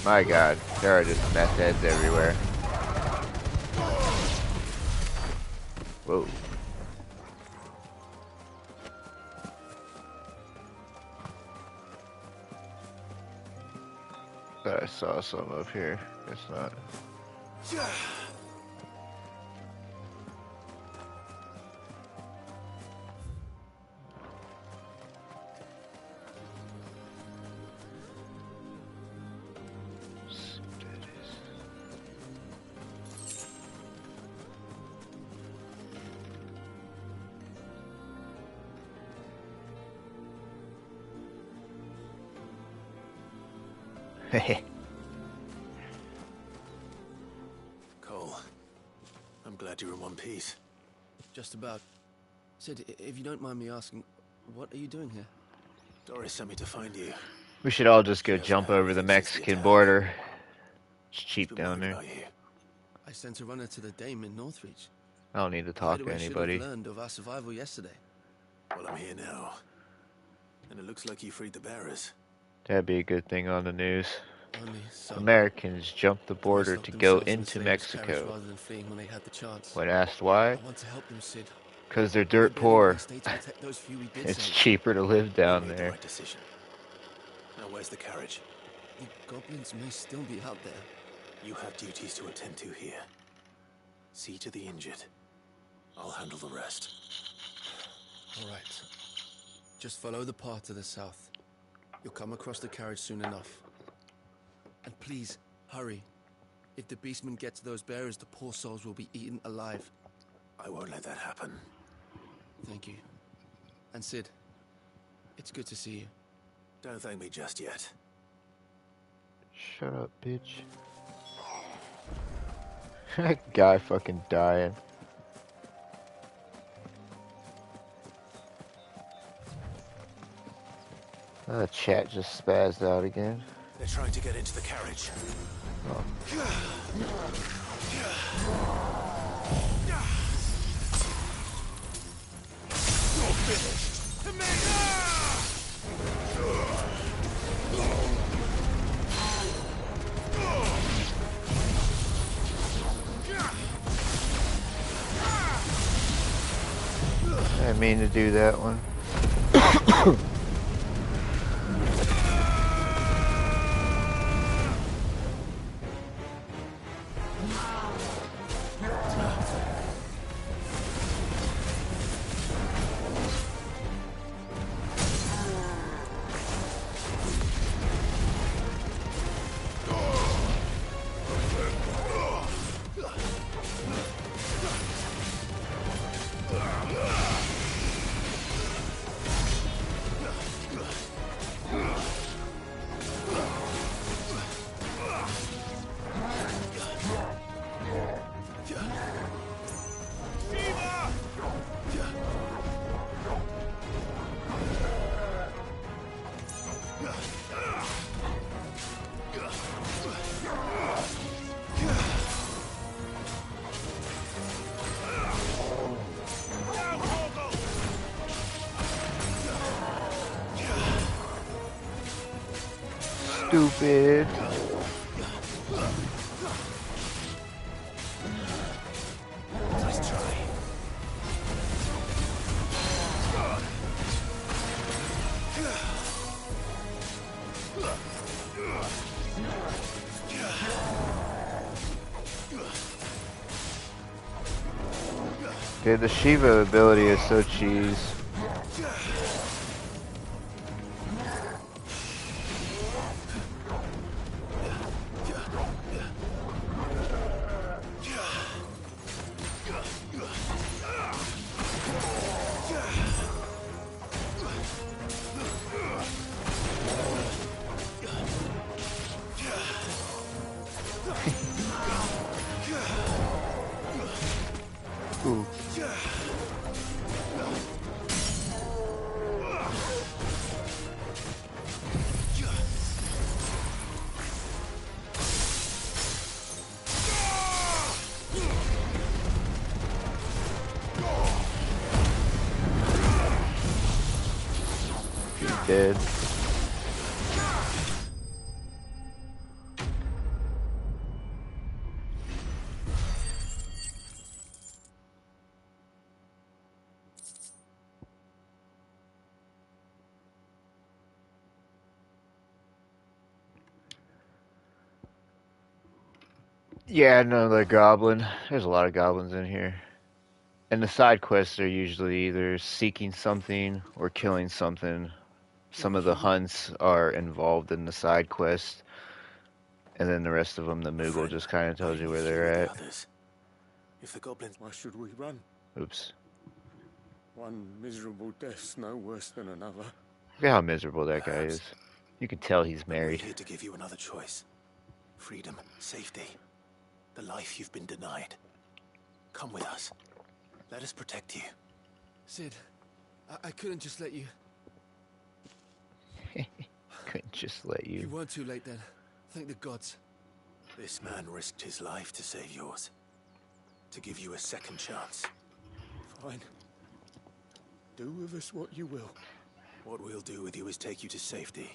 my god, there are just meth heads everywhere. Whoa. Thought I saw some up here. Guess not. I'm glad you're in one piece. Just about. Sid, if you don't mind me asking, what are you doing here? Doris sent me to find you. We should all just go jump over the Mexican border. It's cheap down there. I sent a runner to the Dame in Northreach. I don't need to talk to Hideaway anybody. should have learned of our survival yesterday. Well, I'm here now. And it looks like you freed the bearers. That'd be a good thing on the news. Only some. Americans jumped the border to go into Mexico. Rather than fleeing when they had the chance. When asked why, I want to help them, Sid. because they're dirt poor. Those few we did It's save. cheaper to live down there. Right decision. Now, where's the carriage? The goblins may still be out there. You have duties to attend to here. See to the injured. I'll handle the rest. All right. Just follow the path to the south. You'll come across the carriage soon enough. And please, hurry. If the beastmen get to those bearers, the poor souls will be eaten alive. I won't let that happen. Thank you. And Sid, it's good to see you. Don't thank me just yet. Shut up, bitch. That guy fucking dying. The chat just spazzed out again. They're trying to get into the carriage. Oh. You're finished. I didn't mean to do that one. Stupid. Nice try. Dude, the Shiva ability is so cheese. Ooh. He's dead. Yeah, another goblin. There's a lot of goblins in here. And the side quests are usually either seeking something or killing something. Some of the hunts are involved in the side quest. And then the rest of them, the Moogle just kind of tells you where they're at. If the goblins... Why should we run? Oops. One miserable death's no worse than another. Look at how miserable that guy is. You can tell he's married. We're here to give you another choice. Freedom, safety, the life you've been denied. Come with us. Let us protect you. Sid, I couldn't just let you... Couldn't just let you. You weren't too late then. Thank the gods. This man risked his life to save yours. To give you a second chance. Fine. Do with us what you will. What we'll do with you is take you to safety.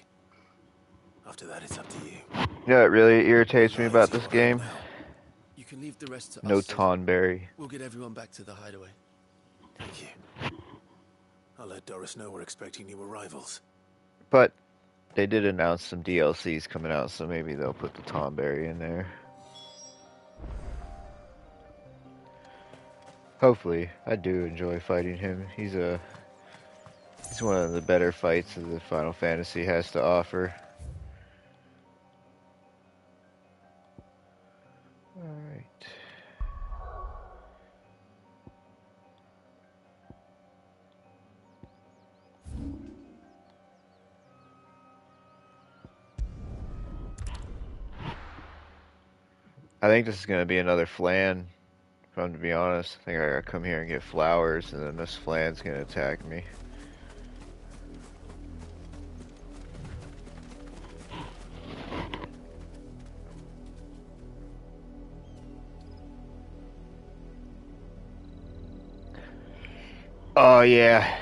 After that, it's up to you. You know what really irritates me about this game? You can leave the rest to No us, Sid. Tonberry. We'll get everyone back to the hideaway. Thank you. I'll let Doris know we're expecting new arrivals. But they did announce some DLCs coming out, so maybe they'll put the Tonberry in there. Hopefully. I do enjoy fighting him. He's one of the better fights that Final Fantasy has to offer. Alright. I think this is going to be another Flan, if I'm to be honest. I think I gotta come here and get flowers, and then this Flan's going to attack me. Oh yeah,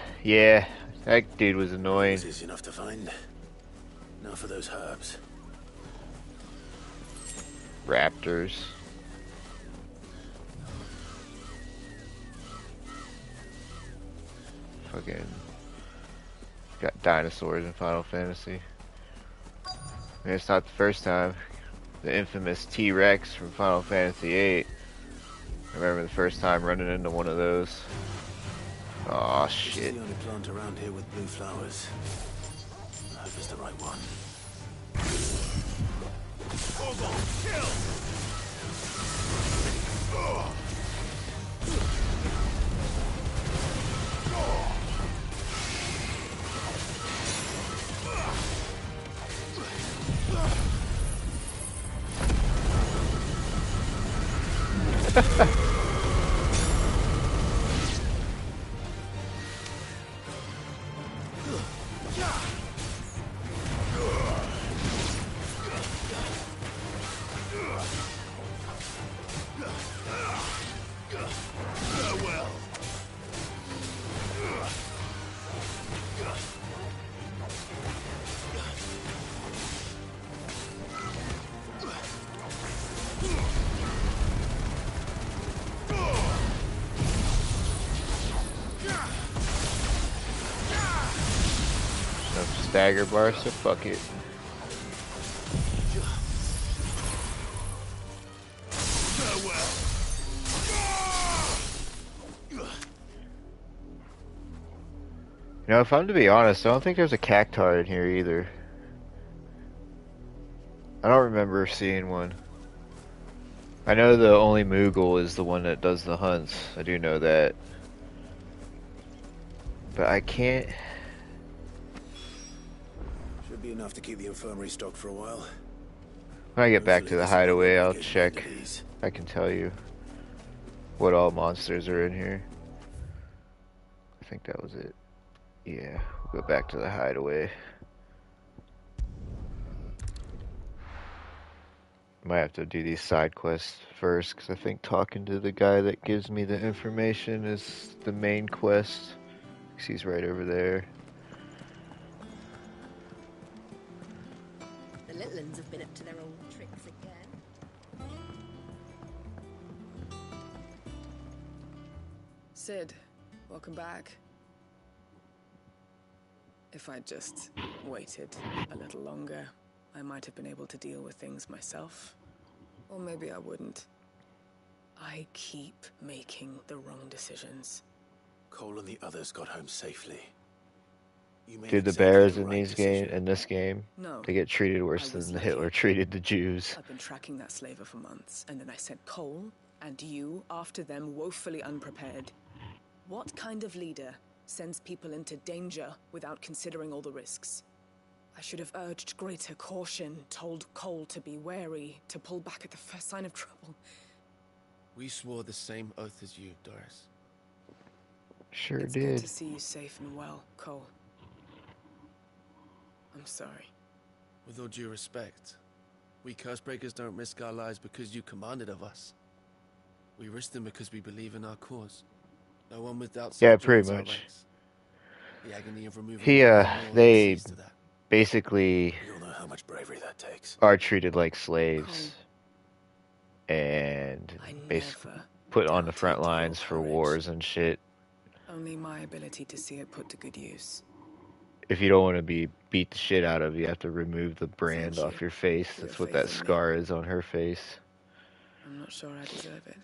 that dude was annoying. This is enough to find. Now for those herbs. Raptors. Fucking got dinosaurs in Final Fantasy. I mean, it's not the first time. The infamous T-Rex from Final Fantasy VIII. I remember the first time running into one of those. Aw, shit. This is the only plant around here with blue flowers. I hope it's the right one. Kill! Stagger bar, so fuck it. You know, if I'm to be honest, I don't think there's a cactuar in here either. I don't remember seeing one. I know the only Moogle is the one that does the hunts. I do know that. But I can't... Should be enough to keep the infirmary stocked for a while. When I get back to the hideaway, I'll check. I can tell you what all monsters are in here. I think that was it. Yeah, we'll go back to the hideaway. Might have to do these side quests first, because I think talking to the guy that gives me the information is the main quest. 'Cause he's right over there. The little uns have been up to their old tricks again. Sid, welcome back. If I'd just waited a little longer, I might have been able to deal with things myself. Or maybe I wouldn't. I keep making the wrong decisions. Cole and the others got home safely. You made Dude, the exactly bears the in right decision. this game, No, they get treated worse I was than lucky. Hitler treated the Jews. I've been tracking that slaver for months, and then I sent Cole and you after them woefully unprepared. What kind of leader sends people into danger without considering all the risks? I should have urged greater caution, told Cole to be wary, to pull back at the first sign of trouble. We swore the same oath as you, Doris. Sure It's did. good to see you safe and well, Cole. I'm sorry. With all due respect, we Cursebreakers don't risk our lives because you commanded of us. We risk them because we believe in our cause. No one with doubts. Yeah, pretty much. The agony of removing They basically You'll know how much bravery that takes. are treated like slaves and basically put on the front lines for wars and shit. Only my ability to see it put to good use. If you don't want to be beat the shit out of, you have to remove the brand off your face. That's what that scar is on her face. I'm not sure I deserve it.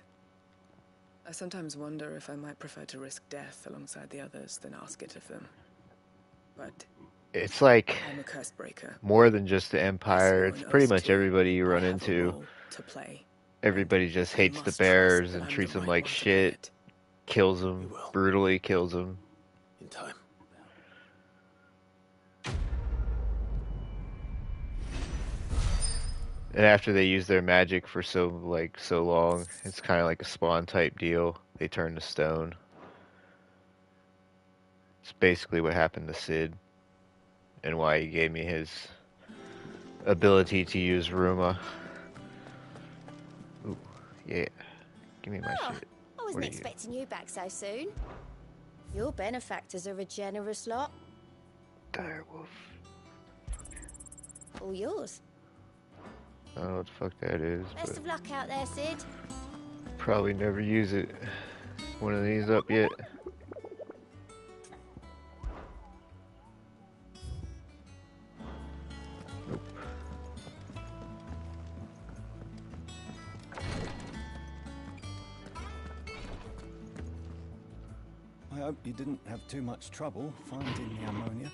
I sometimes wonder if I might prefer to risk death alongside the others than ask it of them. But it's like I'm a Cursebreaker. More than just the Empire. It's pretty much everybody you run into. Everybody just hates the bearers and treats them like shit. Kills them, brutally kills them. In time. And after they use their magic for so long, it's kind of like a Spawn type deal. They turn to stone. It's basically what happened to Sid, and why he gave me his ability to use Ruma. Ooh, yeah. Give me my shit. I wasn't expecting you back so soon. Your benefactors are a generous lot. Direwolf. All yours. I don't know what the fuck that is, Best of luck out there, Sid. probably never use it. One of these up yet? Nope. I hope you didn't have too much trouble finding the ammonia.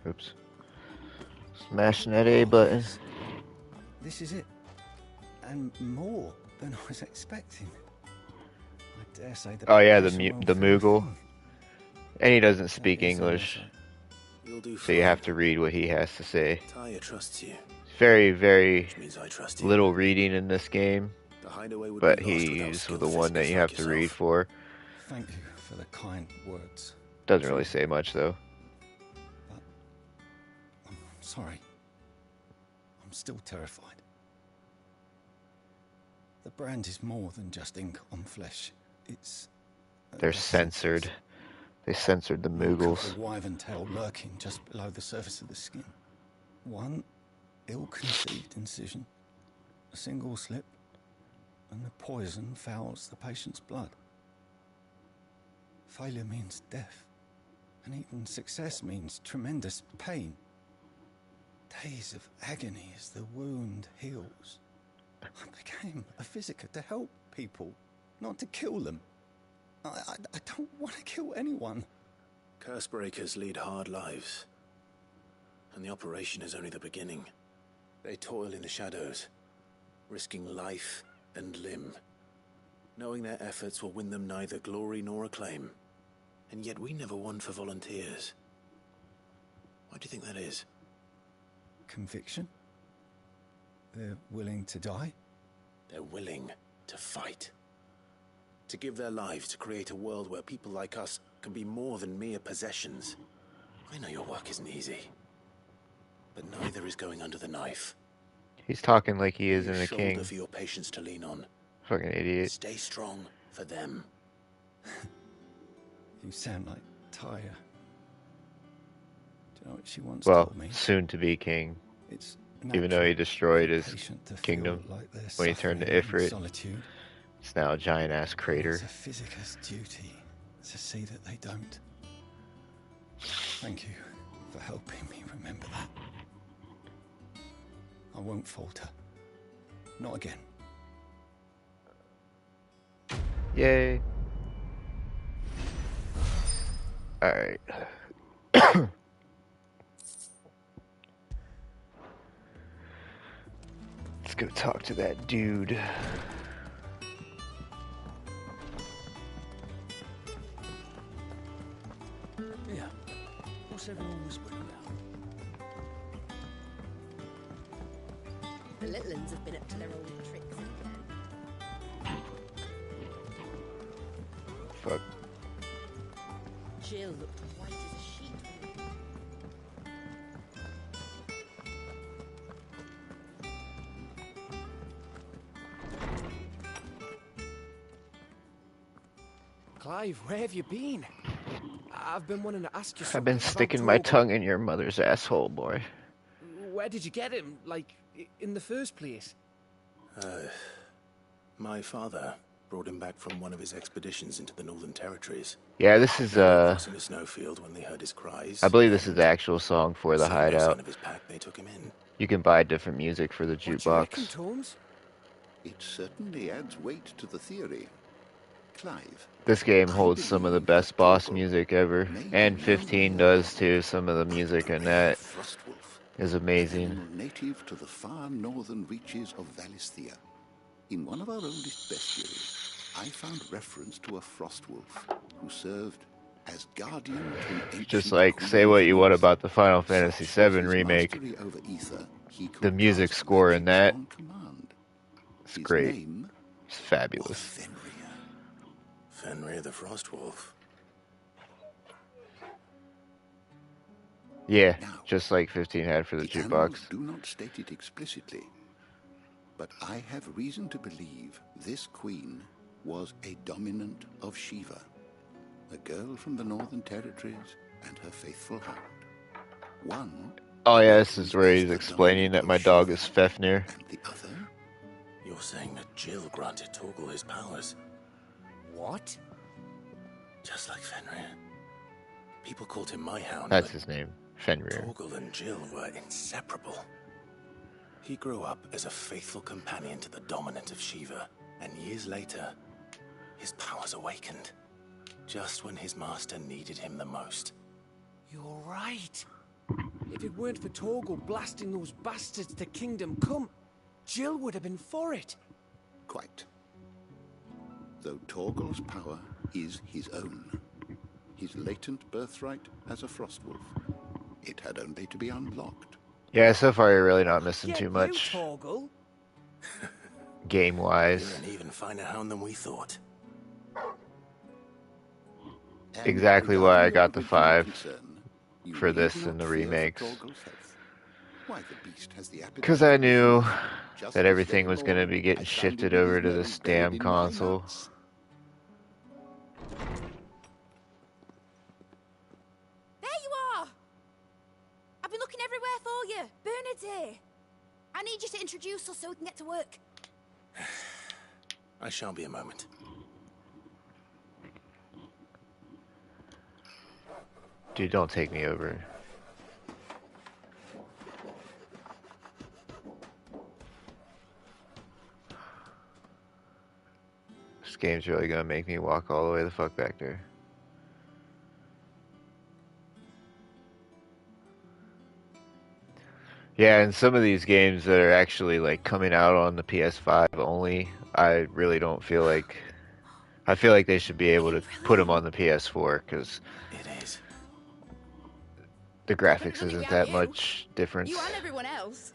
Oops. Smashing that A button. This is it. And more than I was expecting. I dare say the Oh yeah, the Moogle. And he doesn't speak English. So you have to read what he has to say. Talia trusts you. Very, very means I trust you. little reading in this game. The hideaway would But be lost without he's skilled the one that physicists you have like to yourself. read for. Thank you for the kind words. Doesn't really say much though. I'm sorry. I'm still terrified. The brand is more than just ink on flesh. It's... They're censored. They censored the Moogles. The wyvern tail lurking just below the surface of the skin. One ill-conceived incision, a single slip, and the poison fouls the patient's blood. Failure means death, and even success means tremendous pain. Days of agony as the wound heals. I became a physiker to help people, not to kill them. I don't want to kill anyone. Cursebreakers lead hard lives. And the operation is only the beginning. They toil in the shadows, risking life and limb, knowing their efforts will win them neither glory nor acclaim. And yet we never won for volunteers. Why do you think that is? Conviction? They're willing to die? They're willing to fight. To give their lives to create a world where people like us can be more than mere possessions. I know your work isn't easy. But neither is going under the knife. He's talking like he isn't a shoulder king. for your patients to lean on. Fucking idiot. Stay strong for them. You sound like Talia. Do you know what she once Well, told me? soon to be king. It's Even though he destroyed his patient to feel kingdom like they're when he turned to suffering in Ifrit. solitude. It's now a giant ass crater. It's a physiker's duty to see that they don't. Thank you for helping me remember that. I won't falter. Not again. Yay. Alright. Let's go talk to that dude. Yeah. What's everyone whispering about? The little uns have been up to their old tricks again. Fuck. Jill looked white as a sheet. Clive, where have you been? I've been wanting to ask you something. I've been about sticking my Torgal. tongue in your mother's asshole, boy. Where did you get him? Like, in the first place? My father brought him back from one of his expeditions into the Northern Territories. Yeah, this is Crossing a snowfield when they heard his cries. I believe this is the actual song for the Seeing no sign hideout. of his pack, they took him in. You can buy different music for the jukebox. Holmes? It certainly adds weight to the theory. Clive. This game holds some of the best boss music ever, and 15 does too. Some of the music in that is amazing. Animal native to the far northern reaches of Valisthea. In one of our oldest bestiaries, I found reference to a Frostwolf who served as guardian to an ancient Just like, say what you want about the Final Fantasy VII remake, mastery over ether, he could the music score in that is His great. name It's fabulous. Fenrir the Frostwolf. Yeah, just like 15 had for the The annals jukebox. do not state it explicitly, but I have reason to believe this queen was a dominant of Shiva, a girl from the Northern Territories and her faithful hound. One, Oh yeah, this is where he's explaining that my dog is Fafnir. the other, You're saying that Jill granted Torgal his powers? What? Just like Fenrir. People called him my hound. That's but his name, Fenrir. Torgal and Jill were inseparable. He grew up as a faithful companion to the dominant of Shiva, and years later, his powers awakened. Just when his master needed him the most. You're right. If it weren't for Torgal blasting those bastards to Kingdom Come, Jill would have been for it. quite. Though Torgal's power is his own, his latent birthright as a Frostwolf, it had only to be unlocked. Yeah, so far you're really not missing Get too you, much Torgal. game-wise. You're an even finer hound than we thought. Exactly why I got the 5 for this and the remakes. Why, the beast has the appetite Because I knew just that as everything was going to be getting shifted over to this damn console. There you are! I've been looking everywhere for you. Bernard's here. I need you to introduce us so we can get to work. I shall be a moment. Dude, don't take me over. This game's really gonna make me walk all the way the fuck back there. Yeah, and some of these games that are actually like coming out on the PS5 only, I really don't feel like. I feel like they should be able to put them on the PS4 because the graphics isn't that much difference. You and everyone else.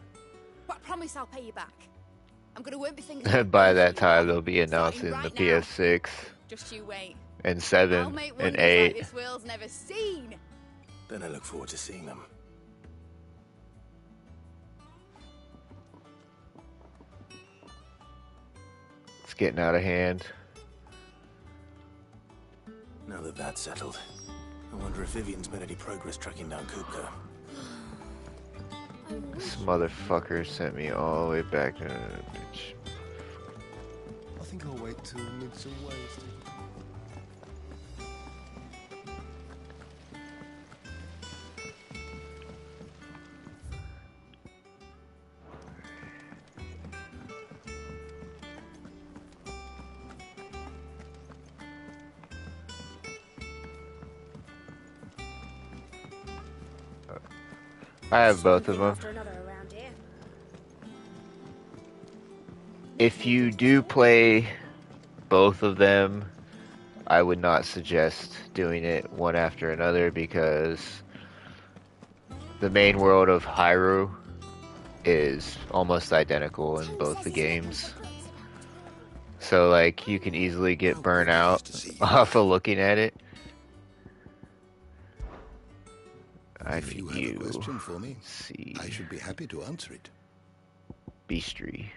But I promise I'll pay you back. I'm gonna work my fingers. By that time, they'll be announcing the PS6 Just you wait. and I'll 7 make and wonders 8. like this world's never seen. Then I look forward to seeing them. It's getting out of hand. Now that that's settled, I wonder if Vivian's made any progress tracking down Kupka. This motherfucker sent me all the way back to bitch. I think I'll wait till Midsummer Wednesday. I have both of them. After another around here. If you do play both of them, I would not suggest doing it one after another because the main world of Hyrule is almost identical in both the games. So, like, you can easily get burnt out off of looking at it. If you have a question for me, I should be happy to answer it. Beastry.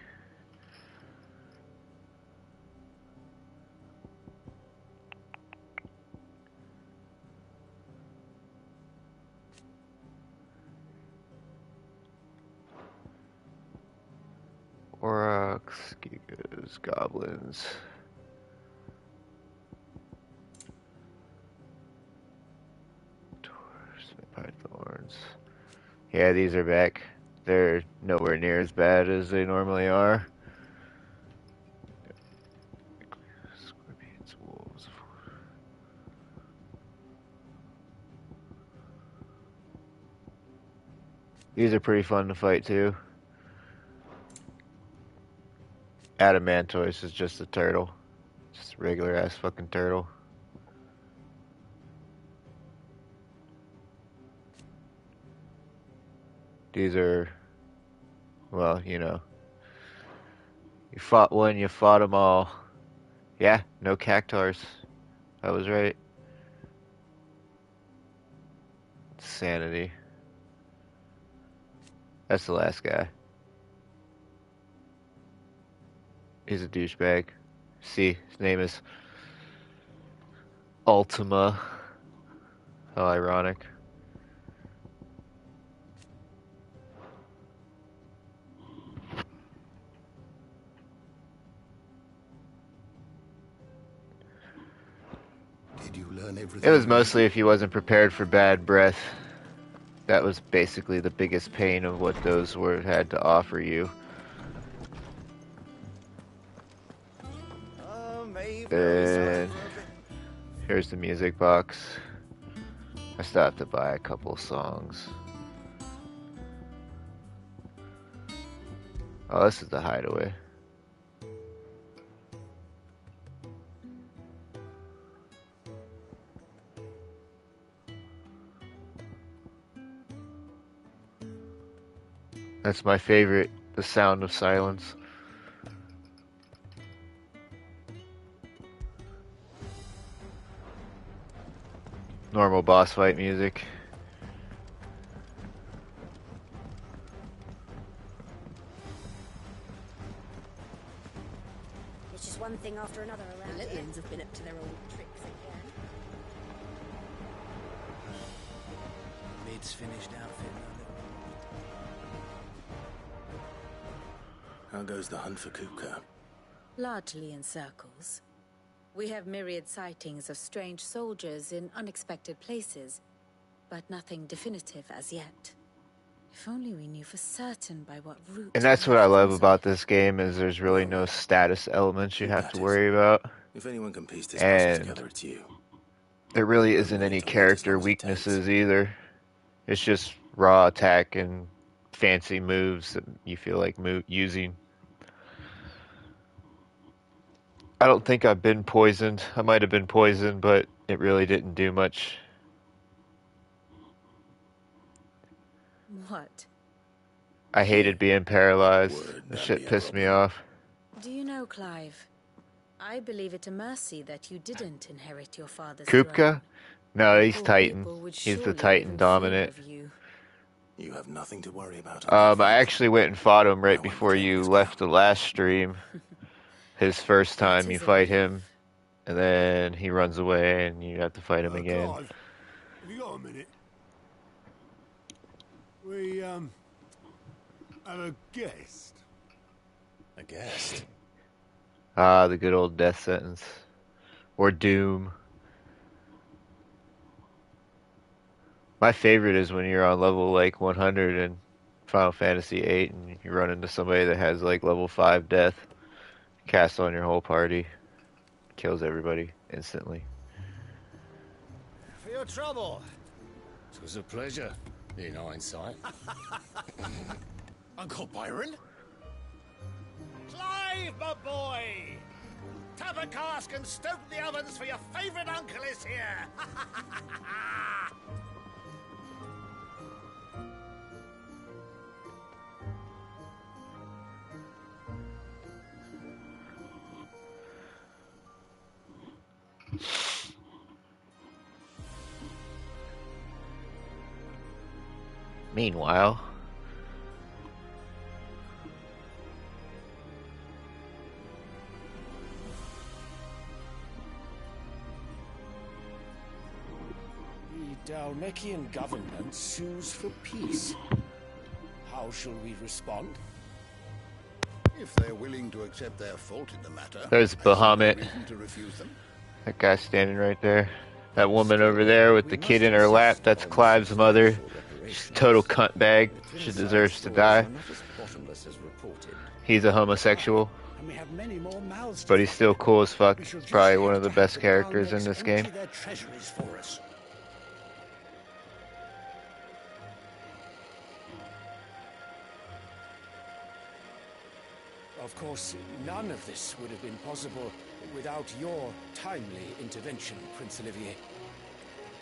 Aurochs, Gigas, Goblins. Pythorns. Yeah, these are back. They're nowhere near as bad as they normally are. Scorpions, wolves. These are pretty fun to fight too. Adamantoise is just a turtle. Just a regular ass fucking turtle. These are, well, you know, you fought one, you fought them all. Yeah, no cactars. I was right. Sanity. That's the last guy. He's a douchebag. See, his name is Ultima. How ironic. Did you learn everything? It was mostly if he wasn't prepared for bad breath. That was basically the biggest pain of what those had to offer you. And here's the music box. I still have to buy a couple songs. Oh, this is the hideaway. That's my favorite, the sound of silence. Normal boss fight music. It's just one thing after another around here. The Littlins have been up to their old tricks again. Mid's finished outfit. How goes the hunt for Kupka? Largely in circles. We have myriad sightings of strange soldiers in unexpected places, but nothing definitive as yet. If only we knew for certain by what route... And that's what I love about this game, is there's really no status elements you have to worry about. If anyone can piece this puzzle together, it's you. There really isn't any character weaknesses either. It's just raw attack and fancy moves that you feel like using. I don't think I've been poisoned. I might have been poisoned, but it really didn't do much. What? I hated being paralyzed. The shit pissed me off. Do you know, Clive? I believe it a mercy that you didn't inherit your father's Kupka? throne. No, he's Titan. He's the Titan dominant. You have nothing to worry about. I actually went and fought him right before you left the last stream. His first time you fight him, and then he runs away and you have to fight him again. Clive, have you got a minute? We, have a guest. A guest? Ah, the good old death sentence. Or doom. My favorite is when you're on level like 100 in Final Fantasy VIII and you run into somebody that has like level 5 death. Cast on your whole party. Kills everybody instantly. For your trouble. It was a pleasure, in hindsight. Uncle Byron? Clive, my boy! Tap a cask and stoke the ovens, for your favourite uncle is here! Meanwhile, The Dhalmekian government sues for peace. How shall we respond? If they're willing to accept their fault in the matter, there's I see no Bahamut. reason to refuse them. That guy standing right there. That woman over there with the kid in her lap, that's Clive's mother. She's a total cunt bag. She deserves to die. He's a homosexual, And we have many more mouths to but he's still cool as fuck. We shall just Probably have one of to the best have characters in Dalmex this empty game. their treasuries for us. Of course, none of this would have been possible without your timely intervention, Prince Olivier.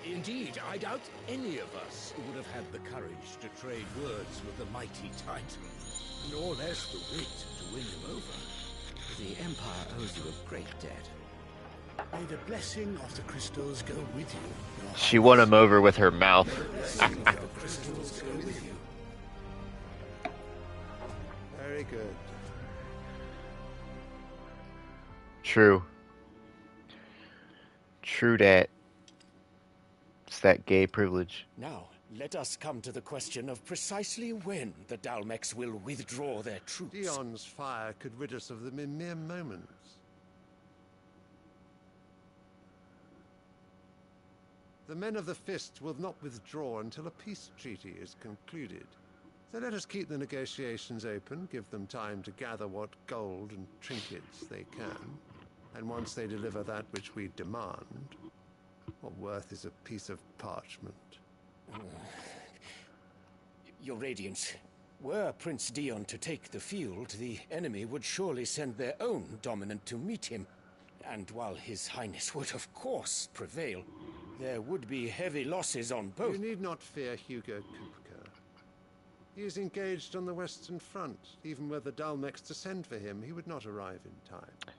Indeed, I doubt any of us would have had the courage to trade words with the mighty Titan, nor less the wit to win him over. The Empire owes you a great debt. May the blessing of the crystals go with you. She won him over with her mouth. Crystals go with you. Very good. True. True that. It's that gay privilege. Now, let us come to the question of precisely when the Dalmex will withdraw their troops. Dion's fire could rid us of them in mere moments. The men of the Fist will not withdraw until a peace treaty is concluded. So let us keep the negotiations open, give them time to gather what gold and trinkets they can. And once they deliver that which we demand, what worth is a piece of parchment? Your Radiance, were Prince Dion to take the field, the enemy would surely send their own dominant to meet him. And while His Highness would of course prevail, there would be heavy losses on both. You need not fear Hugo Kupka. He is engaged on the Western Front. Even were the Dalmex to send for him, he would not arrive in time.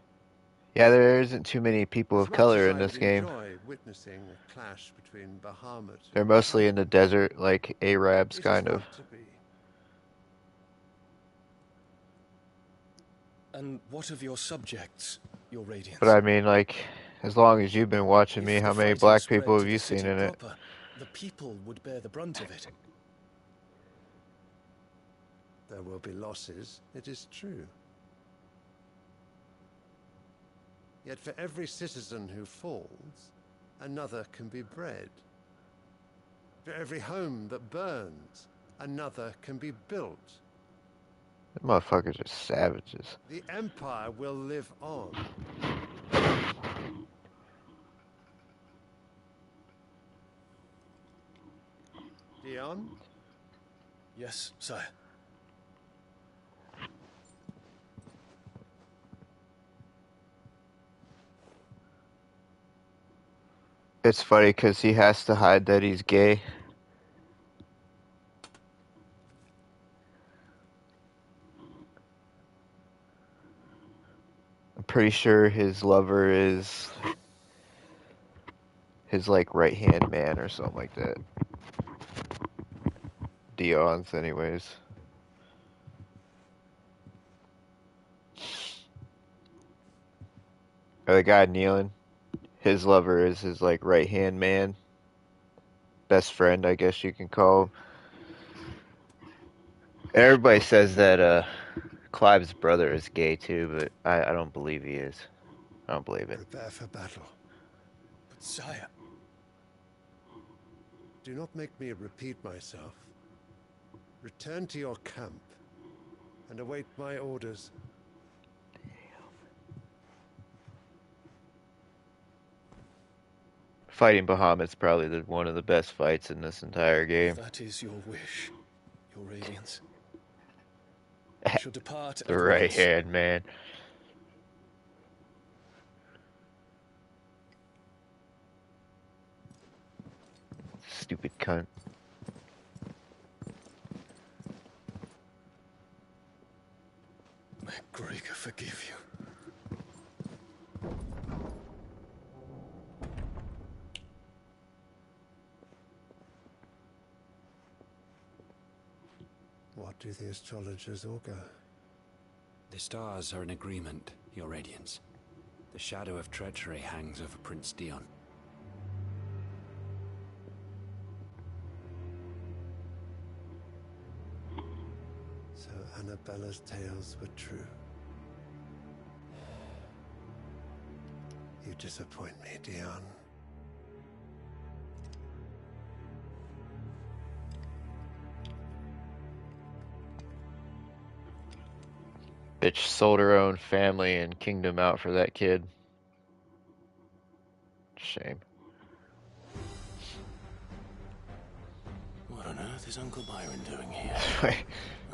Yeah, there isn't too many people of As much color as in I this would game. enjoy witnessing a clash between Bahamut They're mostly in the desert, like Arabs, kind of. And what of your subjects, your Radiance? But I mean, like, as long as you've been watching me, how many black people have you seen in it? The people would bear the brunt of it. There will be losses, it is true. Yet for every citizen who falls, another can be bred. For every home that burns, another can be built. Them motherfuckers are savages. The Empire will live on. Dion? Yes, sire. It's funny because he has to hide that he's gay. I'm pretty sure his lover is his, like, right-hand man or something like that. Dion's, anyways. Or the guy kneeling. His lover is his, like, right-hand man. Best friend, I guess you can call him. And everybody says that Clive's brother is gay too, but I don't believe he is. I don't believe it. Prepare for battle. But sire... Do not make me repeat myself. Return to your camp and await my orders. Fighting Bahamut's probably one of the best fights in this entire game. If that is your wish, your Radiance. I shall depart The at right once. hand man. Stupid cunt. May Gregor forgive you. What do the astrologers augur? The stars are in agreement, Your Radiance. The shadow of treachery hangs over Prince Dion. So Annabella's tales were true. You disappoint me, Dion. Bitch sold her own family and kingdom out for that kid. Shame. What on earth is Uncle Byron doing here?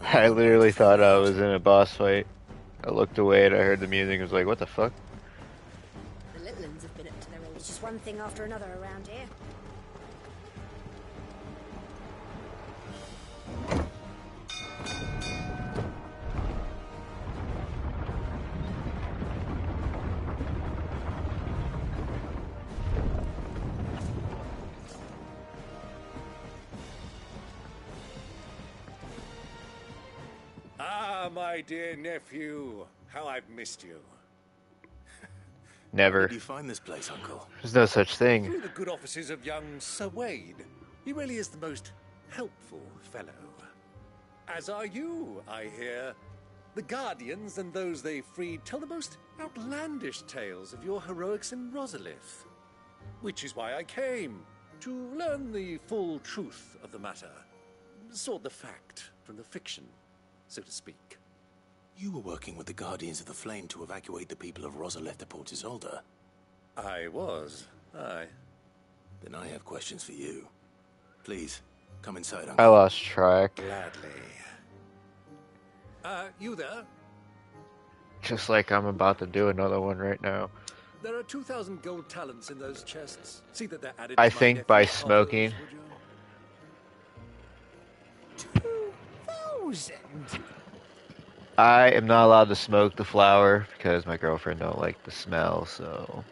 I literally thought I was in a boss fight. I looked away and I heard the music and was like, what the fuck? The Litlands have been up to their old. It's just one thing after another around here. Ah, my dear nephew, how I've missed you. Never. Where did you find this place, Uncle? There's no such thing. Through the good offices of young Sir Wade. He really is the most helpful fellow. As are you, I hear. The Guardians and those they freed tell the most outlandish tales of your heroics in Rosalith. Which is why I came, to learn the full truth of the matter. Sort the fact from the fiction, so to speak. You were working with the Guardians of the Flame to evacuate the people of Rosalith to Port Isolde. I was, aye. Then I have questions for you. Please, come inside, Uncle. I lost track. Gladly. You there? Just like I'm about to do another one right now. There are 2,000 gold talents in those chests. See that they're added I to my think by nephew's smoking. coffers, would you? 2,000? I am not allowed to smoke the flower because my girlfriend don't like the smell, so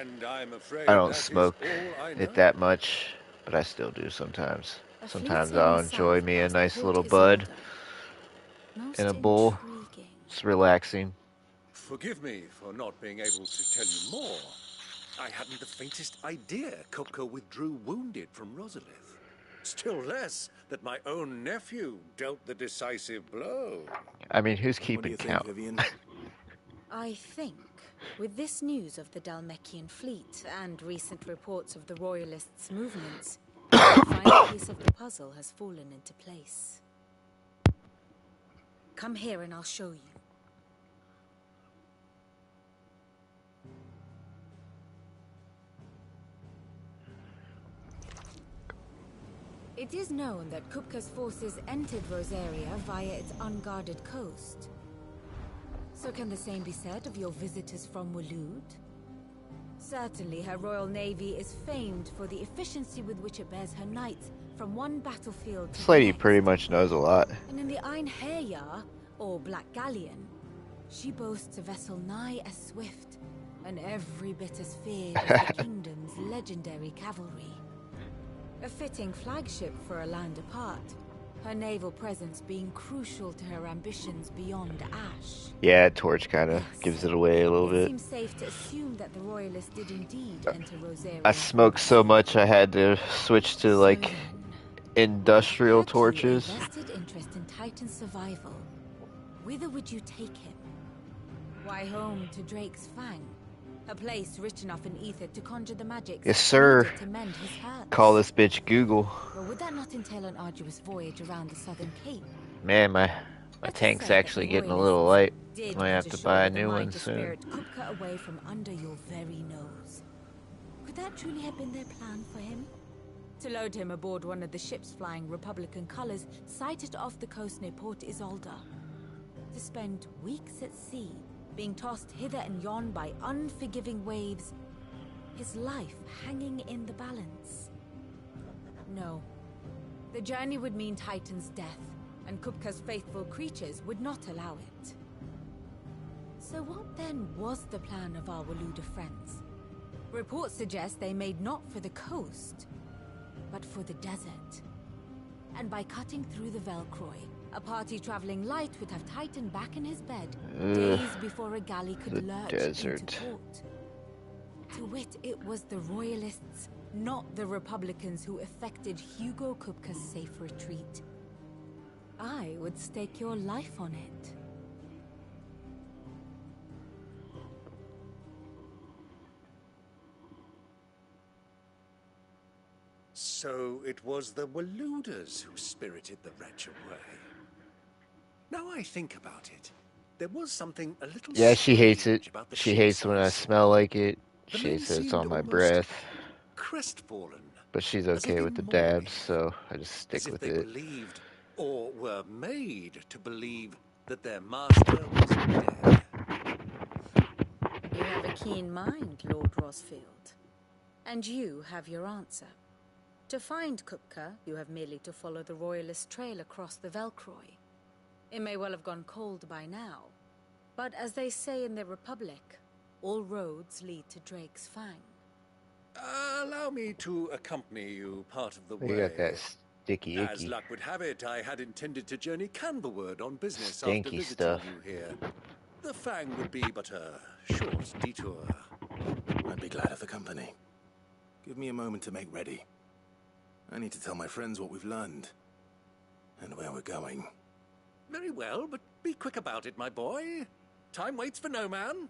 And I'm afraid I don't that is smoke all I know. it that much, but I still do sometimes. A Sometimes fleeting I'll enjoy south me a past nice Port little Isolde. bud Most in a bowl. intriguing. It's relaxing. Forgive me for not being able to tell you more. I hadn't the faintest idea Kupka withdrew wounded from Rosalith. Still less that my own nephew dealt the decisive blow. I mean, who's What do keeping you think, count? Vivian? I think, with this news of the Dalmekian fleet and recent reports of the Royalists' movements, the final piece of the puzzle has fallen into place. Come here and I'll show you. It is known that Kupka's forces entered Rosaria via its unguarded coast. So can the same be said of your visitors from Waloed? Certainly her Royal Navy is famed for the efficiency with which it bears her knights from one battlefield to This the lady next. pretty much knows a lot. And in the Einherjar, or Black Galleon, she boasts a vessel nigh as swift and every bit as feared as the kingdom's legendary cavalry. A fitting flagship for a land apart, her naval presence being crucial to her ambitions beyond Ash. Yeah, Torch kind of gives it away a little It bit. seems safe to assume that the Royalists did indeed enter Rosaria. I smoked so much I had to switch to like industrial torches. Vested interest in Titan's survival. Whither would you take him? Why home to Drake's Fang? A place rich enough in ether to conjure the magics Yes, sir. needed to mend his hurts. Call this bitch Google. But would that not entail an arduous voyage around the southern cape? Man, my tank's actually getting a little light. Did Might have but to to buy a shoulder the new one mighty soon. spirit Kupka away from under your very nose. Could that truly have been their plan for him? To load him aboard one of the ships flying Republican colors sighted off the coast near Port Isolde. To spend weeks at sea, being tossed hither and yon by unforgiving waves, his life hanging in the balance. No. The journey would mean Titan's death, and Kupka's faithful creatures would not allow it. So what then was the plan of our Waluda friends? Reports suggest they made not for the coast, but for the desert. And by cutting through the Velcroy, a party traveling light would have Titan back in his bed days before a galley could lurch into port. To wit, it was the Royalists, not the Republicans, who effected Hugo Kupka's safe retreat. I would stake your life on it. So it was the Waluders who spirited the wretch away. Now I think about it, there was something a little Yeah, she hates it. about the She hates when I smell like it. She says it's on my breath. crestfallen, But she's as if okay in with the mourning, dabs, so I just as stick if with they it. believed, or were made to believe, that their master was dead. You have a keen mind, Lord Rosfield. And you have your answer. To find Kupka, you have merely to follow the Royalist trail across the Velcroy. It may well have gone cold by now, but as they say in the Republic, all roads lead to Drake's Fang. Allow me to accompany you part of the way. You got that sticky As icky. luck would have it, I had intended to journey Canberward on business Stinky after visiting stuff. you here. The Fang would be but a short detour. I'd be glad of the company. Give me a moment to make ready. I need to tell my friends what we've learned. And where we're going. Very well, but be quick about it, my boy. Time waits for no man.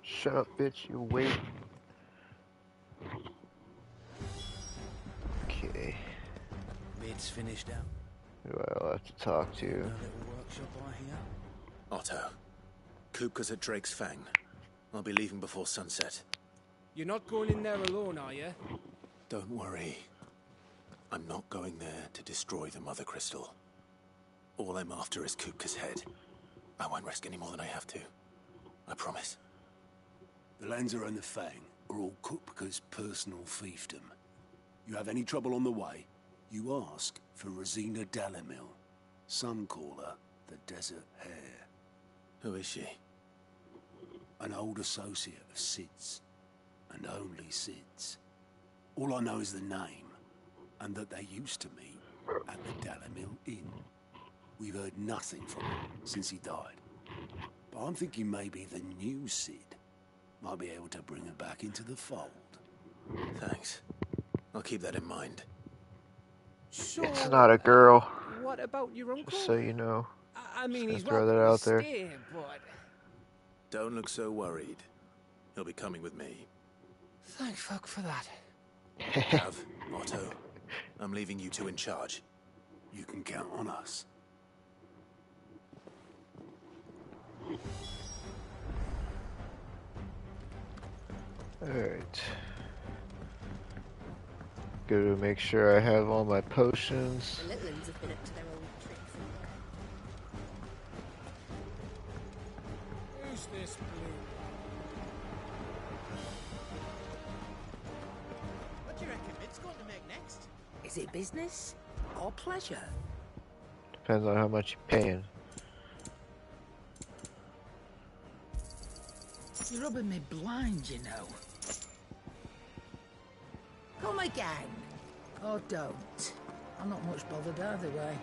Shut up, bitch. You wait. Okay. Mid's finished out. Who I'll have to talk to? A little workshop I hear. Otto. Kupka's at Drake's Fang. I'll be leaving before sunset. You're not going in there alone, are you? Don't worry. I'm not going there to destroy the Mother Crystal. All I'm after is Kupka's head. I won't risk any more than I have to. I promise. The Lancer and the Fang are all Kupka's personal fiefdom. You have any trouble on the way, you ask for Rosina Dalimil. Some call her the Desert Hare. Who is she? An old associate of Sid's, and only Sid's. All I know is the name, and that they used to meet at the Dalimil Inn. We've heard nothing from him since he died. But I'm thinking maybe the new Sid might be able to bring her back into the fold. Thanks. I'll keep that in mind. So, It's not a girl. What about your uncle? Just so you know. I mean, Just he's gonna throw that welcome out to there. stay, but... Don't look so worried. He'll be coming with me. Thank fuck for that. Gav, Otto, I'm leaving you two in charge. You can count on us. Alright. Go to make sure I have all my potions. The Litlands have been up to their old tricks. Who's this blue? What do you reckon Mid's going to make next? Is it business or pleasure? Depends on how much you're paying. You're rubbing me blind, you know. Come again. Oh, don't. I'm not much bothered either way.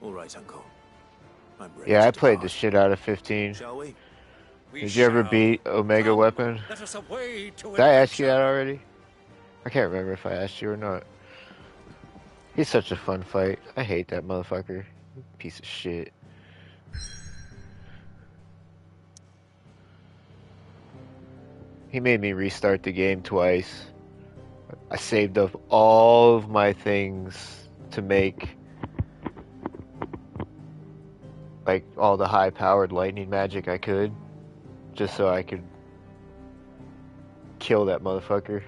All right, Uncle. I'm ready. Yeah, I to played depart. the shit out of 15. Shall we? Did you ever beat Omega Weapon? Let us away to Did I ask you that already? I can't remember if I asked you or not. He's such a fun fight. I hate that motherfucker. Piece of shit. He made me restart the game twice. I saved up all of my things to make like all the high powered lightning magic I could, just so I could kill that motherfucker.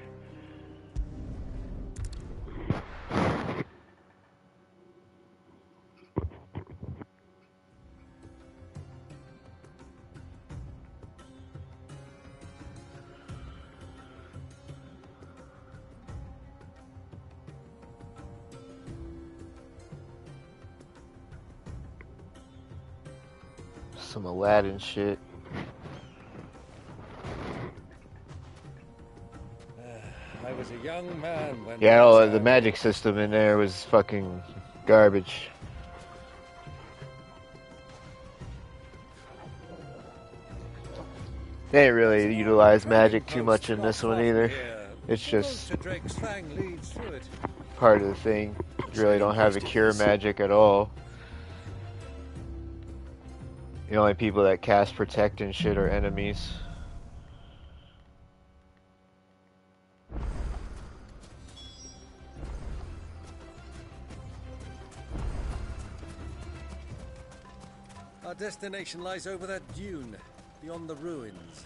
Some Aladdin shit. I was a young man when... Yeah, all the magic system in there was fucking garbage. They didn't really utilize magic too much in this one either. It's just part of the thing. You really don't have a cure magic at all. The only people that cast protect and shit are enemies. Our destination lies over that dune, beyond the ruins.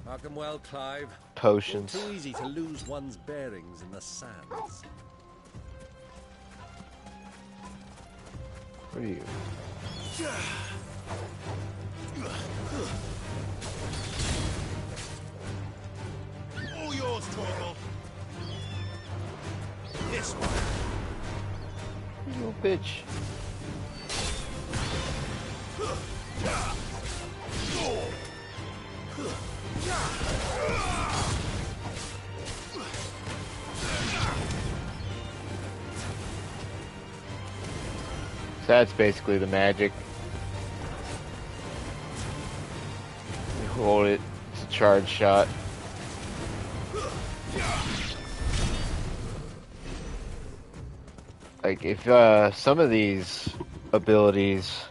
Mark 'em well, Clive. Potions. Too easy to lose one's bearings in the sands. What are you? All yours, Torgal. This one. You little bitch. So that's basically the magic. You hold it, it's a charge shot. Like if some of these abilities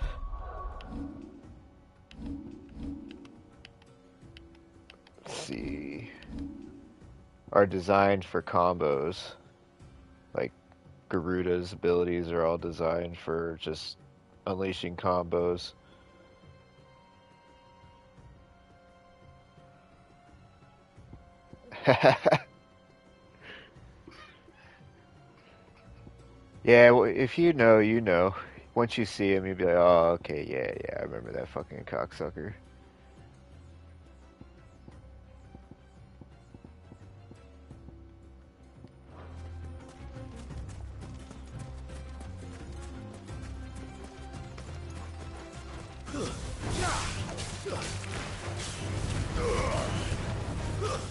are designed for combos. Like Garuda's abilities are all designed for just unleashing combos. Yeah, well, if you know, you know. Once you see him, you'll be like, oh, okay, yeah, I remember that fucking cocksucker.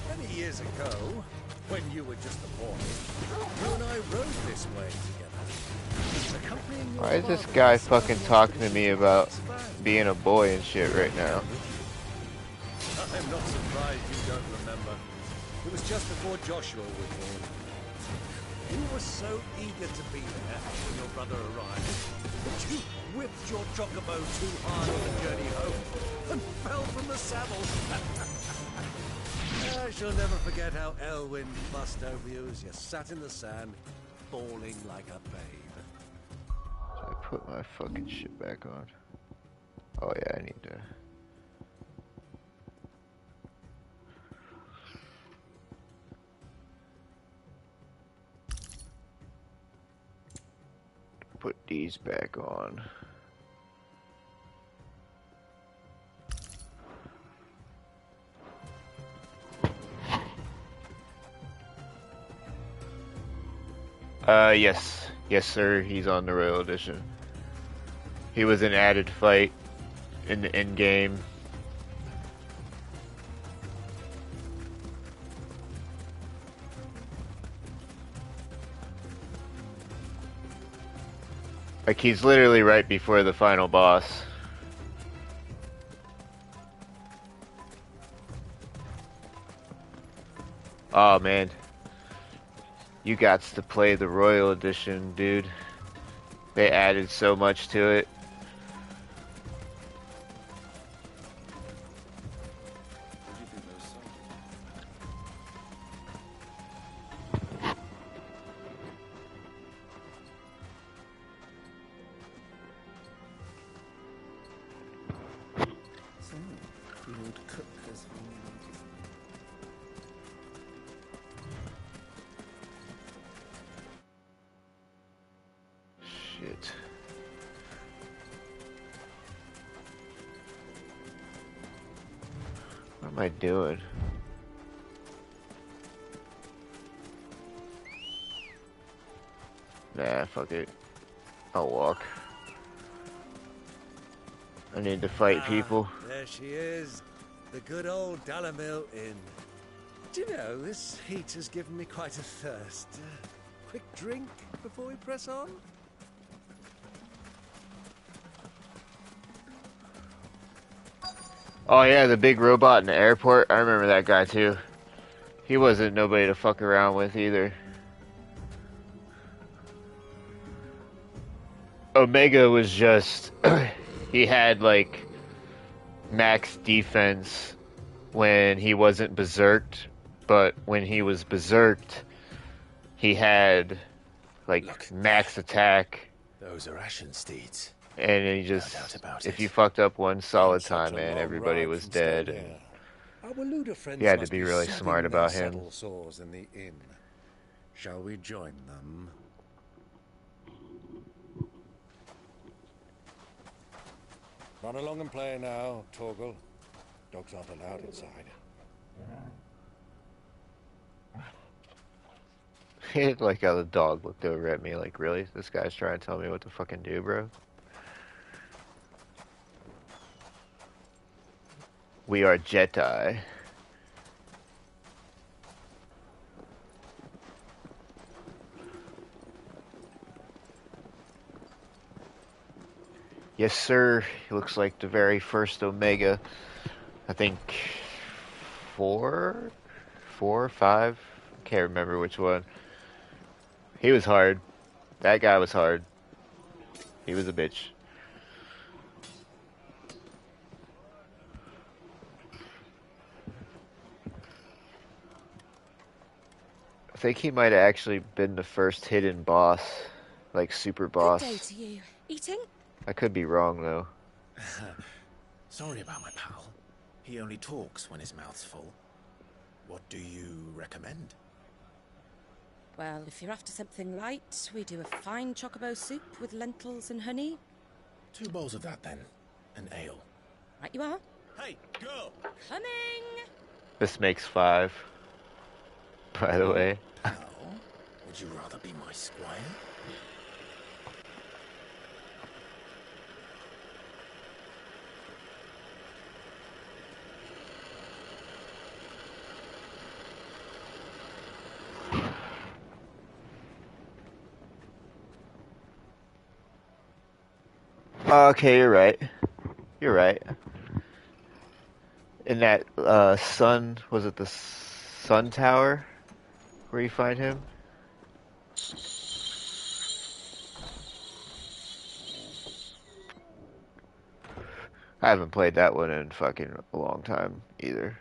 Many years ago, when you were just a boy, you and I rode this way together. Accompanying your Why is this father guy on fucking some talking to me about being a boy and shit right now? I'm not surprised you don't remember. It was just before Joshua was born. You were so eager to be there when your brother arrived that you whipped your chocobo too hard on the journey home and fell from the saddle. I shall never forget how Elwyn fussed over you as you sat in the sand, bawling like a babe. So I put my fucking shit back on. Oh yeah, I need to. Put these back on. Yes. Yes, sir, he's on the Royal Edition. He was an added fight in the end game. Like, he's literally right before the final boss. Oh, man. You got to play the Royal Edition, dude. They added so much to it. Shit. What am I doing? Nah, fuck it. I'll walk. I need to fight people. There she is. The good old Dalamil Inn. Do you know, this heat has given me quite a thirst. Quick drink before we press on? Oh yeah, the big robot in the airport. I remember that guy too. He wasn't nobody to fuck around with either. Omega was just... he had like max defense when he wasn't berserked, but when he was berserked, he had like max attack. Those are Ashen steeds. And he just, if you fucked up one solid time, man, everybody was dead. And Our Luda friends you had to must be really sobbing smart their about him. saddle sores in the inn. Shall we join them? Run along and play now, Torgal. Dogs aren't allowed inside. Like how the dog looked over at me like, really? This guy's trying to tell me what to fucking do, bro? We are Jedi. Yes, sir. He looks like the very first Omega. I think 4 or 5. Can't remember which one. He was hard. That guy was hard. He was a bitch. I think he might have actually been the first hidden boss, like super boss. Good day to you. Eating? I could be wrong though. Sorry about my pal. He only talks when his mouth's full. What do you recommend? Well, if you're after something light, we do a fine chocobo soup with lentils and honey. 2 bowls of that then. An ale. Right you are. Hey, girl! Coming! This makes 5. By the way. Would you rather be my squire? Okay, you're right. You're right. In that sun, was it the sun tower where you find him? I haven't played that one in fucking a long time either.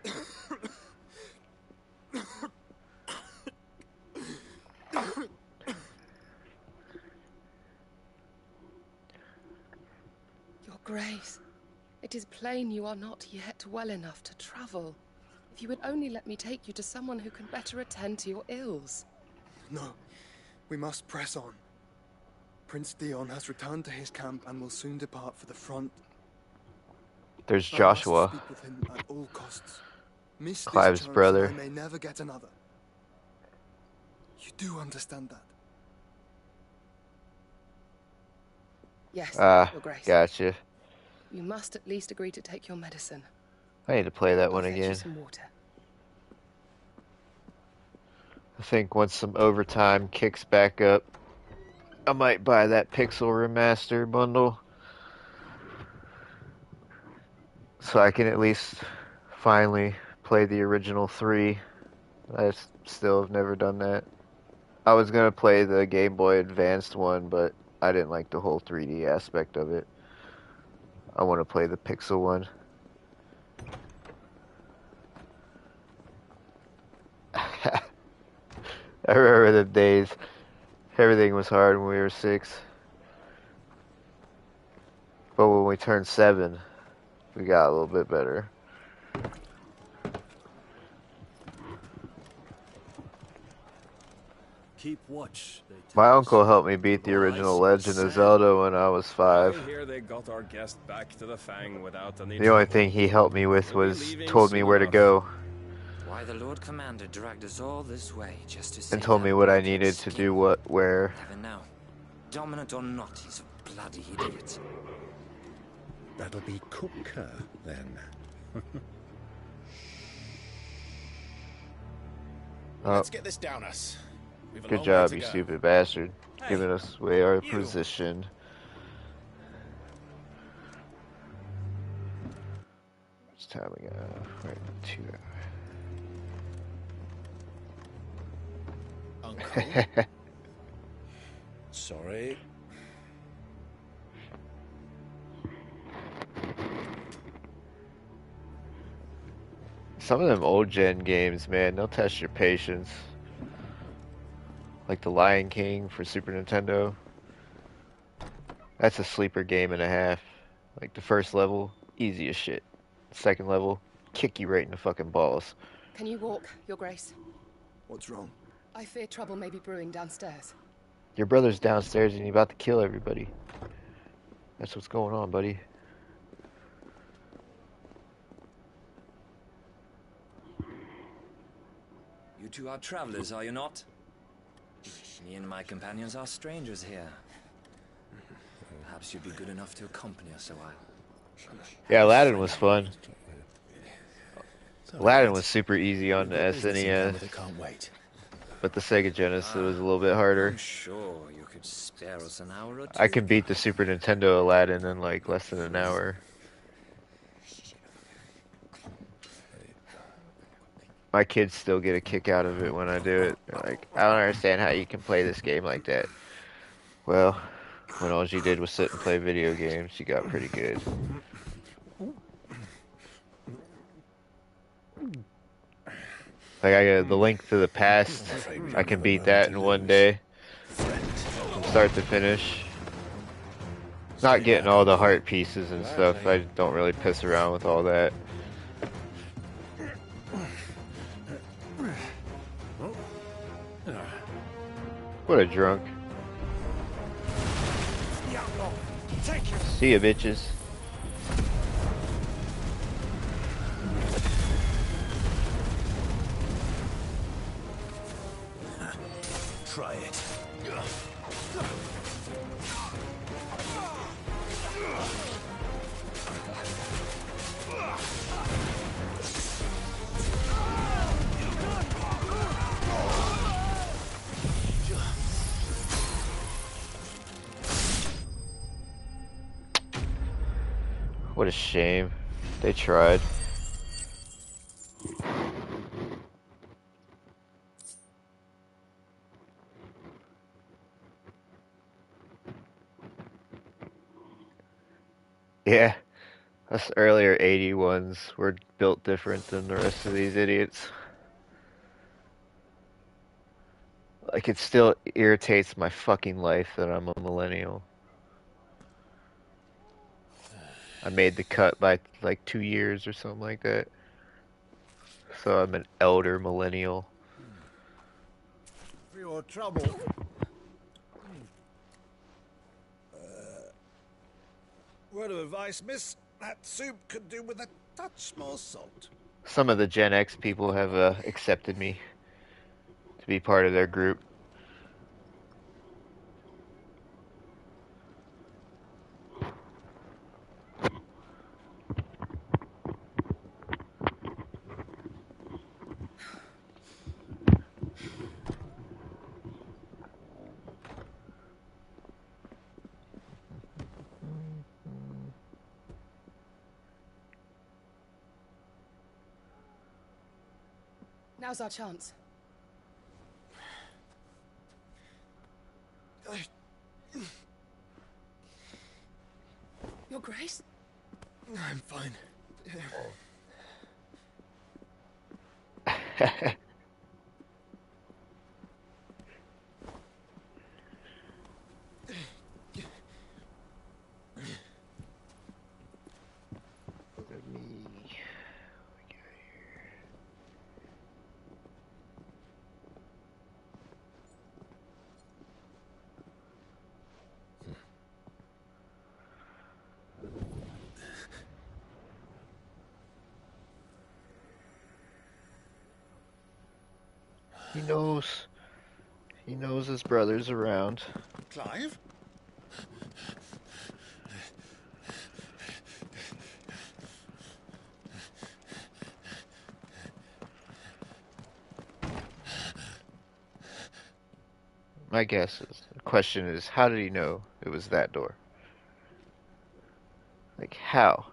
Your Grace, it is plain you are not yet well enough to travel. If you would only let me take you to someone who can better attend to your ills. No, we must press on. Prince Dion has returned to his camp and will soon depart for the front. There's I Joshua, must speak with him at all costs. Miss this Clive's chance, brother. and I may never get another. You do understand that? Yes, Ah, Your Grace. gotcha. You must at least agree to take your medicine. I need to play that one I'll fetch you again. some water. I think once some overtime kicks back up, I might buy that Pixel Remaster bundle. So I can at least finally play the original 3. I still have never done that. I was going to play the Game Boy Advanced one, but I didn't like the whole 3D aspect of it. I want to play the Pixel one. I remember the days. Everything was hard when we were 6. But when we turned 7, we got a little bit better. Keep watch. My uncle helped me beat the original Legend of Zelda when I was 5. I hear they got our guest back to the Fang without any The only thing he helped me with was told me where to go Why the Lord Commander dragged us all this way just to see and told me what I needed to do where. Never know. Dominant or not, he's a bloody idiot. That'll be cooker, then. Oh, get this down us. We've a good long job, way you to go. stupid bastard. Hey, Giving us away our you. position. It's time we got right 2 hours. Uncle. Sorry. Some of them old gen games, man, they'll test your patience. Like the Lion King for Super Nintendo. That's a sleeper game and a half. Like the first level, easy as shit. Second level, kick you right in the fucking balls. Can you walk, Your Grace? What's wrong? I fear trouble may be brewing downstairs. Your brother's downstairs and he's about to kill everybody. That's what's going on, buddy. You two are travelers, are you not? Me and my companions are strangers here. Perhaps you'd be good enough to accompany us a while. Yeah, Aladdin was fun. Aladdin was super easy on the SNES. Can't wait. But the Sega Genesis was a little bit harder. I'm sure you could spare us an hour or two. I can beat the Super Nintendo Aladdin in like less than an hour. My kids still get a kick out of it when I do it. They're like, I don't understand how you can play this game like that. Well, when all she did was sit and play video games, she got pretty good. Like I got The Link to the Past, I can beat that in one day, from start to finish. Not getting all the heart pieces and stuff. I don't really piss around with all that. What a drunk. See ya, bitches. Try it. What a shame. They tried. Yeah, us earlier 81s were built different than the rest of these idiots. Like, it still irritates my fucking life that I'm a millennial. I made the cut by like 2 years or something like that. So I'm an elder millennial. For your trouble. Word of advice, miss. That soup could do with a touch more salt. Some of the Gen X people have accepted me to be part of their group. Now's our chance. Your Grace? I'm fine. He knows his brother's around. Clive? My guess is, the question is, how did he know it was that door? Like, how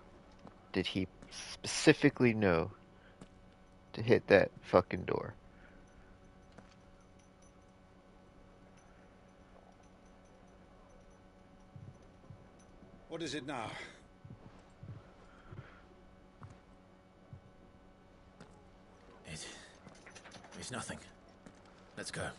did he specifically know to hit that fucking door? What is it now? It's nothing. Let's go.